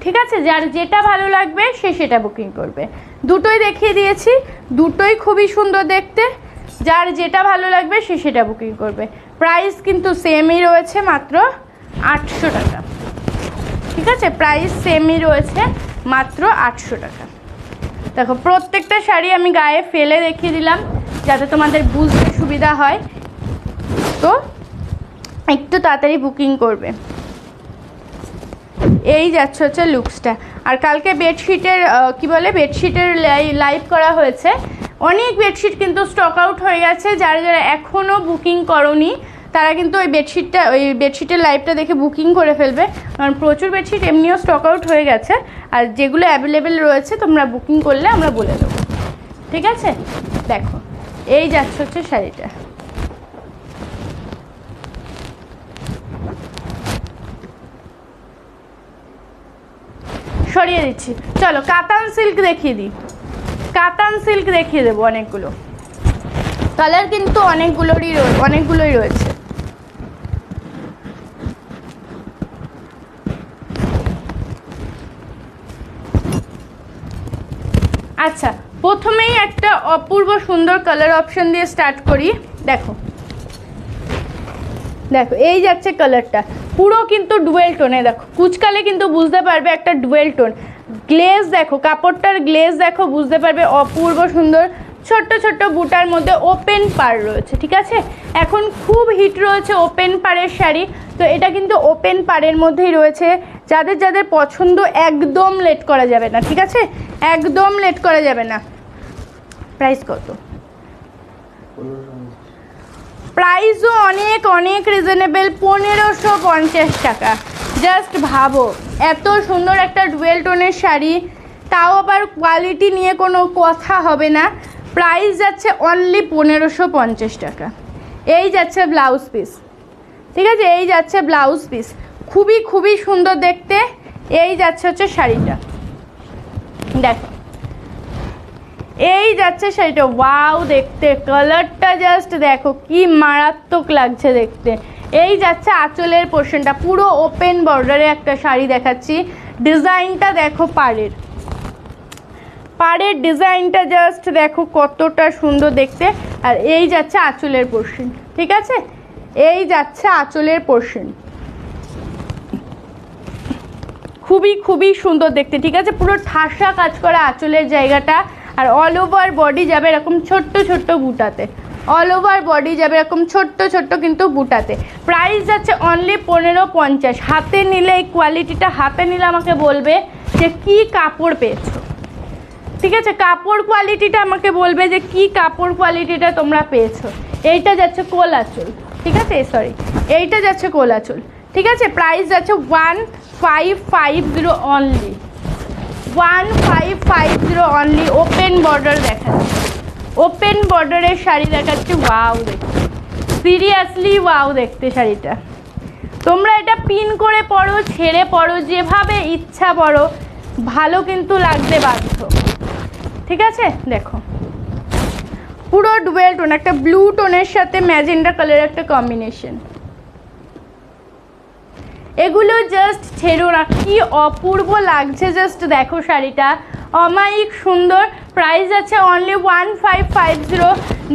ঠিক আছে, যার যেটা ভালো লাগবে সে সেটা বুকিং করবে। দুটোই দেখিয়ে দিয়েছি, দুটোই খুবই সুন্দর দেখতে, যার যেটা ভালো লাগবে সে সেটা বুকিং করবে। প্রাইস কিন্তু সেমই রয়েছে, মাত্র 800 টাকা। ঠিক আছে, প্রাইস সেমই রয়েছে, মাত্র 800 টাকা। দেখো প্রত্যেকটা শাড়ি আমি গায়ে ফেলে দেখিয়ে দিলাম যাতে তোমাদের বুঝতে সুবিধা হয়, তো একটু তাড়াতাড়ি বুকিং করবে। এই যাচ্ছে হচ্ছে লুকসটা। আর কালকে বেডশিটের কি বলে বেডশিটের লাইভ করা হয়েছে, অনেক বেডশিট কিন্তু স্টক আউট হয়ে গেছে। যারা যারা এখনও বুকিং করোনি তারা কিন্তু ওই বেডশিটের লাইভটা দেখে বুকিং করে ফেলবে, কারণ প্রচুর বেডশিট এমনিও স্টক আউট হয়ে গেছে। আর যেগুলো অ্যাভেলেবেল রয়েছে তোমরা বুকিং করলে আমরা বলে দেবো। ঠিক আছে, দেখো এই যাচ্ছে হচ্ছে শাড়িটা। সরিয়ে দিচ্ছি। চলো কাতান সিল্ক দেখিয়ে দিই, কাতান সিল্ক দেখিয়ে দেবো। অনেকগুলো কালার কিন্তু অনেকগুলোই রয়েছে। আচ্ছা, প্রথমেই একটা অপূর্ব সুন্দর কালার অপশন দিয়ে স্টার্ট করি। দেখো দেখো এই যাচ্ছে কালারটা, পুরো কিন্তু ডুয়েল টোনে। দেখো কুচকালে কিন্তু বুঝতে পারবে একটা ডুয়েল টোন। গ্লেজ দেখো, কাপড়টার গ্লেজ দেখো, বুঝতে পারবে অপূর্ব সুন্দর। ছোট্ট ছোট্ট বুটার মধ্যে ওপেন পাড় রয়েছে, ঠিক আছে। এখন খুব হিট রয়েছে ওপেন পাড়ের শাড়ি, তো এটা কিন্তু ওপেন পাড়ের মধ্যেই রয়েছে। যাদের যাদের পছন্দ একদম লেট করা যাবে না, ঠিক আছে, একদম লেট করা যাবে না। প্রাইস কত? প্রাইসও অনেক অনেক রিজনেবল, 1550 টাকা। জাস্ট ভাবো, এত সুন্দর একটা ডুয়েল টোনের শাড়ি, তাও আবার কোয়ালিটি নিয়ে কোনো কথা হবে না। প্রাইস যাচ্ছে অনলি 1550 টাকা। এই যাচ্ছে ব্লাউজ পিস, ঠিক আছে, এই যাচ্ছে ব্লাউজ পিস, খুবই খুবই সুন্দর দেখতে। এই যাচ্ছে হচ্ছে শাড়িটা, দেখো এই যাচ্ছে শাড়িটা, ওয়াও দেখতে, কালারটা জাস্ট দেখো কি মারাত্মক লাগছে দেখতে। এই যাচ্ছে আঁচলের পোর্শনটা, পুরো ওপেন বর্ডারে একটা শাড়ি দেখাচ্ছি। ডিজাইনটা দেখো, পাড়ের ডিজাইনটা জাস্ট দেখো কতটা সুন্দর দেখতে। আর এই যাচ্ছে আঁচলের পোর্শন, ঠিক আছে, এই যাচ্ছে আঁচলের পোর্শন, খুবই খুবই সুন্দর দেখতে, ঠিক আছে। পুরো ঠাসা কাজ করা আঁচলের জায়গাটা, আর অল ওভার বডি যাবে এরকম ছোট্ট ছোট্ট বুটাতে, অল ওভার বডি যাবে এরকম ছোট্ট ছোট্ট কিন্তু বুটাতে। প্রাইস যাচ্ছে অনলি 1550। হাতে নিলে এই কোয়ালিটিটা, হাতে নিলে আমাকে বলবে যে কি কাপড় পেয়েছো, ঠিক আছে, কাপড় কোয়ালিটিটা আমাকে বলবে যে কি কাপড় কোয়ালিটিটা তোমরা পেয়েছো। এইটা যাচ্ছে কোল আঁচল, ঠিক আছে, সরি এইটা যাচ্ছে কোল আঁচল, ঠিক আছে। প্রাইস যাচ্ছে 1550 অনলি, 1550 অনলি। ওপেন বর্ডার দেখাচ্ছি, ওপেন বর্ডারের শাড়ি দেখাচ্ছি, ওয়াও দেখতে, সিরিয়াসলি ওয়াও দেখতে শাড়িটা। তোমরা এটা পিন করে পরো, ছেড়ে পরো, যেভাবে ইচ্ছা পরো, ভালো কিন্তু লাগতে বাধ্য, ঠিক আছে। দেখো পুরো ডুয়েল টোন, একটা ব্লু টোনের সাথে ম্যাজেন্ডা কালারের একটা কম্বিনেশন। এগুলো জাস্ট ছেড়ো না, কি অপূর্ব লাগছে, জাস্ট দেখো শাড়িটা, অমায়িক সুন্দর। প্রাইস আছে অনলি 1550।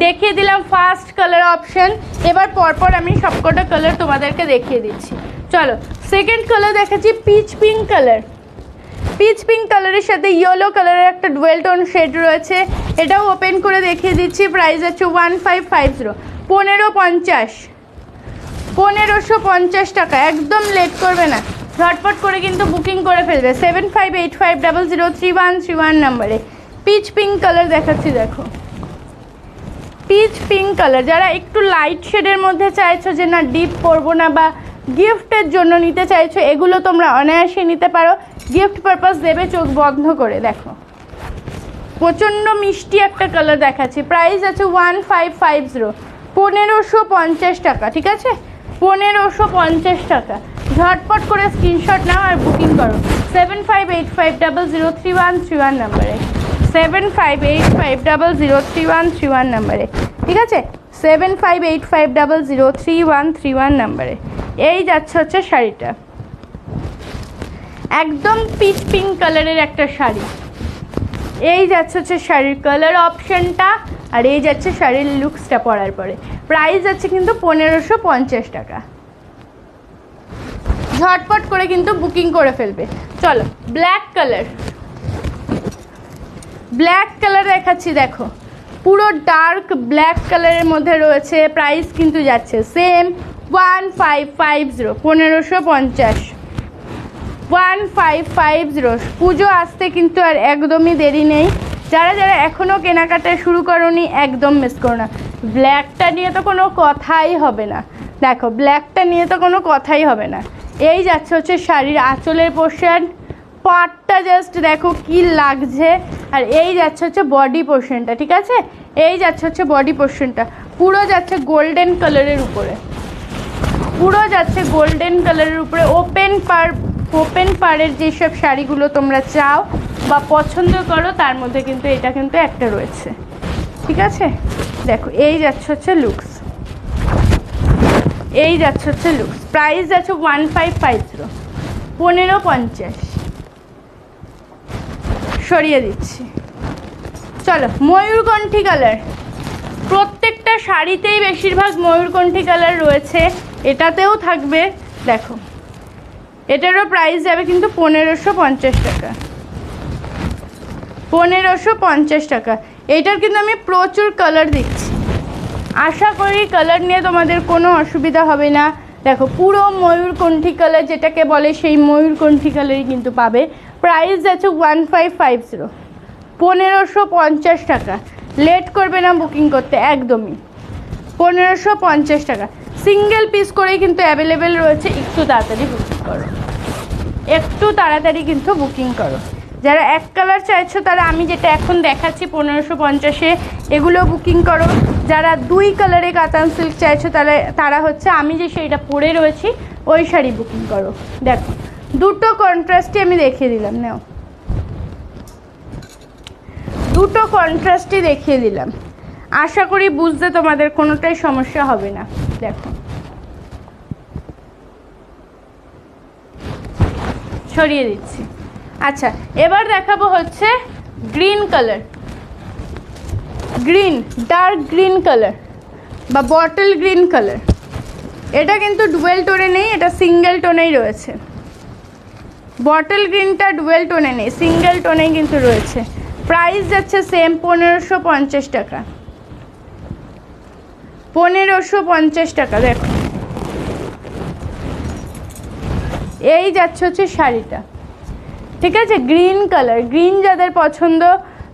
দেখিয়ে দিলাম ফার্স্ট কালার অপশন, এবার পরপর আমি সবকটা কালার তোমাদেরকে দেখিয়ে দিচ্ছি। চলো সেকেন্ড কালার দেখাচ্ছি, pitch pink colour. Pitch pink কালারের সাথে ইয়েলো কালারের একটা ডুয়েল টোন শেড রয়েছে, এটাও ওপেন করে দেখিয়ে দিচ্ছি। প্রাইস আছে 1550, 1550 টাকা। একদম লেট করবে না, ঝটপট করে কিন্তু বুকিং করে ফেলবে। 7585003131 নাম্বারে পিচ পিঙ্ক কালার দেখাচ্ছি, দেখো পিচ পিঙ্ক কালার। যারা একটু লাইট শেডের মধ্যে চাইছো যে না ডিপ পরবো না, বা গিফটের জন্য নিতে চাইছো, এগুলো তোমরা অনায়াসে নিতে পারো, গিফট পারপাস দেবে চোখ বন্ধ করে। দেখো প্রচণ্ড মিষ্টি একটা কালার দেখাচ্ছি। প্রাইস আছে 1550, 1550 টাকা, ঠিক আছে, 1550 টাকা। ঝটপট করে স্ক্রিনশট নাও আর বুকিং করো 7585003131 নাম্বারে, 7585003131 নাম্বারে, ঠিক আছে, 7585003131 নাম্বারে। এই যাচ্ছে হচ্ছে শাড়িটা, একদম পিচ পিঙ্ক কালারের একটা শাড়ি। এই যাচ্ছে হচ্ছে শাড়ির কালার অপশনটা, আর এই যাচ্ছে শাড়ির লুকসটা পরার পরে। প্রাইস আছে কিন্তু 1550 টাকা। ঝটপট করে কিন্তু বুকিং করে ফেলবে। চলো ব্ল্যাক কালার, ব্ল্যাক কালার দেখাচ্ছি, দেখো পুরো ডার্ক ব্ল্যাক কালারের মধ্যে রয়েছে। প্রাইস কিন্তু যাচ্ছে সেম 1550, 1550, 1550। পুজো আসতে কিন্তু আর একদমই দেরি নেই। যারা যারা এখনও কেনাকাটা শুরু করোনি, একদম মিস করো না। ব্ল্যাকটা নিয়ে তো কোনো কথাই হবে না, দেখো ব্ল্যাকটা নিয়ে তো কোনো কথাই হবে না। এই যাচ্ছে হচ্ছে শাড়ির আঁচলের পোর্শন, পাটটা জাস্ট দেখো কি লাগছে। আর এই যাচ্ছে হচ্ছে বডি পোর্শনটা, ঠিক আছে, এই যাচ্ছে হচ্ছে বডি পোর্শনটা, পুরো যাচ্ছে গোল্ডেন কালারের উপরে, পুরো যাচ্ছে গোল্ডেন কালারের উপরে। ওপেন পাড়ের যেসব শাড়িগুলো তোমরা চাও বা পছন্দ করো, তার মধ্যে কিন্তু এটা কিন্তু একটা রয়েছে, ঠিক আছে। দেখো এই যাচ্ছে হচ্ছে লুকস, এই যাচ্ছে হচ্ছে লুকস। প্রাইস যাচ্ছে 1550, 1550। সরিয়ে দিচ্ছি। চলো ময়ূরকণ্ঠী কালার, প্রত্যেকটা শাড়িতেই বেশিরভাগ ময়ূরকণ্ঠী কালার রয়েছে, এটাতেও থাকবে। দেখো এটারও প্রাইস যাবে কিন্তু 1550 টাকা, 1550 টাকা। এটার কিন্তু আমি প্রচুর কালার দিচ্ছি, আশা করি কালার নিয়ে তোমাদের কোনো অসুবিধা হবে না। দেখো পুরো ময়ূরকণ্ঠী কালার যেটাকে বলে সেই ময়ূরকণ্ঠী কালারই কিন্তু পাবে। প্রাইস আছে 1550, 1550 টাকা। লেট করবে না বুকিং করতে একদমই, 1550 টাকা। সিঙ্গেল পিস করেই কিন্তু অ্যাভেলেবেল রয়েছে, একটু তাড়াতাড়ি বুকিং করো, একটু তাড়াতাড়ি কিন্তু বুকিং করো। যারা এক কালার চাইছো তারা আমি যেটা এখন দেখাচ্ছি 1550-এ এগুলো বুকিং করো। যারা দুই কালারে কাতান সিল্ক চাইছো তারা হচ্ছে আমি যে শাড়িটা পরে রয়েছি ওই শাড়ি বুকিং করো। দেখো দুটো কন্ট্রাস্টই আমি দেখিয়ে দিলাম, নাও দুটো কন্ট্রাস্টই দেখিয়ে দিলাম, আশা করি বুঝতে তোমাদের কোনোটাই সমস্যা হবে না। দেখো ছড়িয়ে দিচ্ছি। আচ্ছা এবার দেখাবো হচ্ছে green colour, green dark green colour বা বটল গ্রিন কালার। এটা কিন্তু ডুয়েল টোনে নেই, এটা সিঙ্গেল টোনেই রয়েছে। বটল গ্রিনটা ডুয়েল টোনে নেই, সিঙ্গেল টোনেই কিন্তু রয়েছে। প্রাইস যাচ্ছে সেম 1550 টাকা, 1550 টাকা। দেখো এই যাচ্ছে হচ্ছে শাড়িটা, ঠিক আছে। গ্রিন কালার, গ্রিন যাদের পছন্দ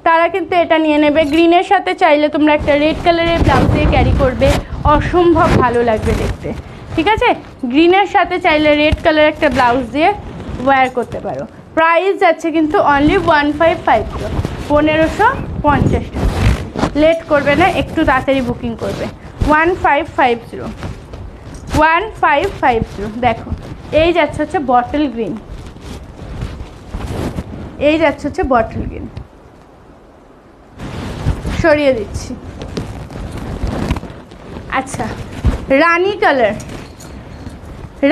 তারা কিন্তু এটা নিয়ে নেবে। গ্রিনের সাথে চাইলে তোমরা একটা রেড কালারের ব্লাউজ দিয়ে ক্যারি করবে, অসম্ভব ভালো লাগবে দেখতে, ঠিক আছে। গ্রিনের সাথে চাইলে রেড কালার একটা ব্লাউজ দিয়ে ওয়্যার করতে পারো। প্রাইস যাচ্ছে কিন্তু অনলি 1550, 1550 টাকা। লেট করবে না, একটু তাড়াতাড়ি বুকিং করবে। 1550, 1550। দেখো এই যাচ্ছে হচ্ছে বটল গ্রিন, এই যাচ্ছে হচ্ছে বটল গ্রিন। সরিয়ে দিচ্ছি। আচ্ছা রানী কালার,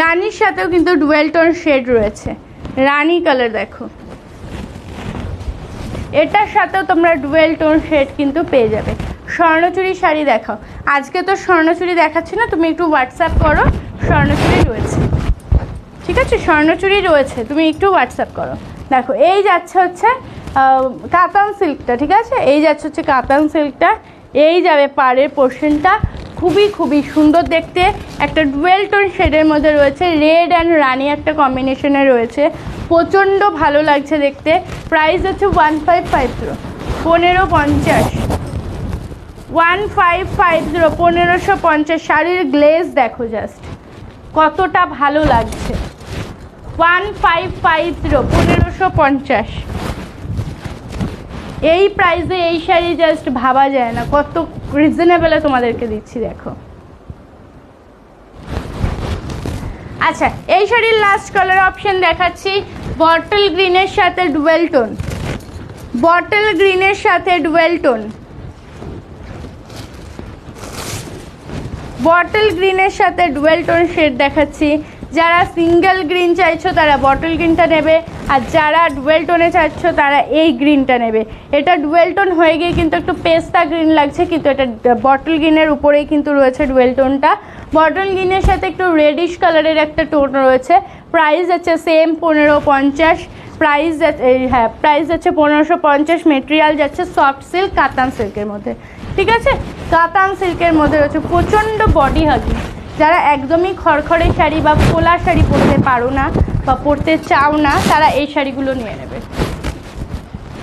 রানীর সাথেও কিন্তু ডুয়েল টোন শেড রয়েছে। রানী কালার দেখো, এটার সাথেও তোমরা ডুয়েল টোন শেড কিন্তু পেয়ে যাবে। স্বর্ণচুরি শাড়ি দেখাও, আজকে তো স্বর্ণচুরি দেখাচ্ছি না, তুমি একটু হোয়াটসঅ্যাপ করো। স্বর্ণচুরি রয়েছে, ঠিক আছে, স্বর্ণচুরি রয়েছে, তুমি একটু হোয়াটসঅ্যাপ করো। দেখো এই যাচ্ছে হচ্ছে কাতান সিল্কটা, ঠিক আছে, এই যাচ্ছে হচ্ছে কাতান সিল্কটা। এই যাবে পাড়ের পোর্শনটা, খুবই খুবই সুন্দর দেখতে। একটা ডুয়েল টোন শেডের মধ্যে রয়েছে, রেড অ্যান্ড রানি একটা কম্বিনেশনে রয়েছে, প্রচণ্ড ভালো লাগছে দেখতে। প্রাইস হচ্ছে 1550, 1550, 1550, 1550। শাড়ির গ্লেজ দেখো জাস্ট কতটা ভালো লাগছে। 1550, 1550। এই প্রাইসে এই শাড়ি জাস্ট ভাবা যায় না, কত রিজনেবলে তোমাদেরকে দিচ্ছি দেখো। আচ্ছা এই শাড়ির লাস্ট কালার অপশন দেখাচ্ছি, বটল গ্রিনের সাথে ডুয়েল টোন, বটল গ্রিনের সাথে ডুয়েল টোন, বটল গ্রিনের সাথে ডুয়েল টোন শেড দেখাচ্ছি। যারা সিঙ্গেল গ্রিন চাইছো তারা বটল গ্রিনটা নেবে, আর যারা ডুয়েল টোনে চাইছো তারা এই গ্রিনটা নেবে। এটা ডুয়েল টোন হয়ে গিয়ে কিন্তু একটু পেস্তা গ্রিন লাগছে, কিন্তু এটা বটল গ্রিনের উপরেই কিন্তু রয়েছে ডুয়েল টোনটা। বটল গ্রিনের সাথে একটু রেডিশ কালারের একটা টোন রয়েছে। প্রাইস আছে সেম 1550, প্রাইস হ্যাঁ প্রাইস যাচ্ছে 1550। মেটেরিয়াল যাচ্ছে সফট সিল্ক কাতান সিল্কের মধ্যে, ঠিক আছে, কাতান সিল্কের মধ্যে রয়েছে। প্রচণ্ড বডি হাগি, যারা একদমই খড়খড়ে শাড়ি বা খোলা শাড়ি পরতে পারো না বা পরতে চাও না তারা এই শাড়িগুলো নিয়ে নেবে।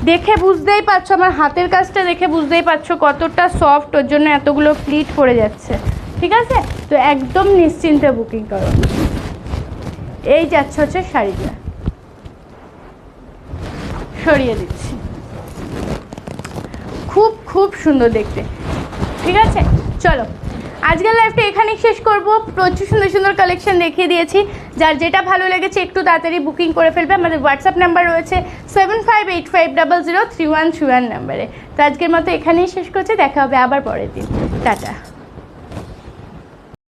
দেখে বুঝতেই পারছো, আমার হাতের কাজটা দেখে বুঝতেই পারছো কতটা সফট, ওর জন্য এতগুলো প্লিট পড়ে যাচ্ছে, ঠিক আছে। তো একদম নিশ্চিন্তে বুকিং করো। এই যাচ্ছে হচ্ছে শাড়িটা, সরিয়ে দিচ্ছি, খুব খুব সুন্দর দেখতে, ঠিক আছে। চলো আজকের লাইভটা এখানেই শেষ করব। প্রচুর সুন্দর সুন্দর কালেকশন দেখিয়ে দিয়েছি, যার যেটা ভালো লেগেছে একটু তাড়াতাড়ি বুকিং করে ফেলবে। আমাদের হোয়াটসঅ্যাপ নাম্বার রয়েছে 7585003131 নাম্বারে। তো আজকের মতো এখানেই শেষ করছি, দেখা হবে আবার পরের দিন, টাটা।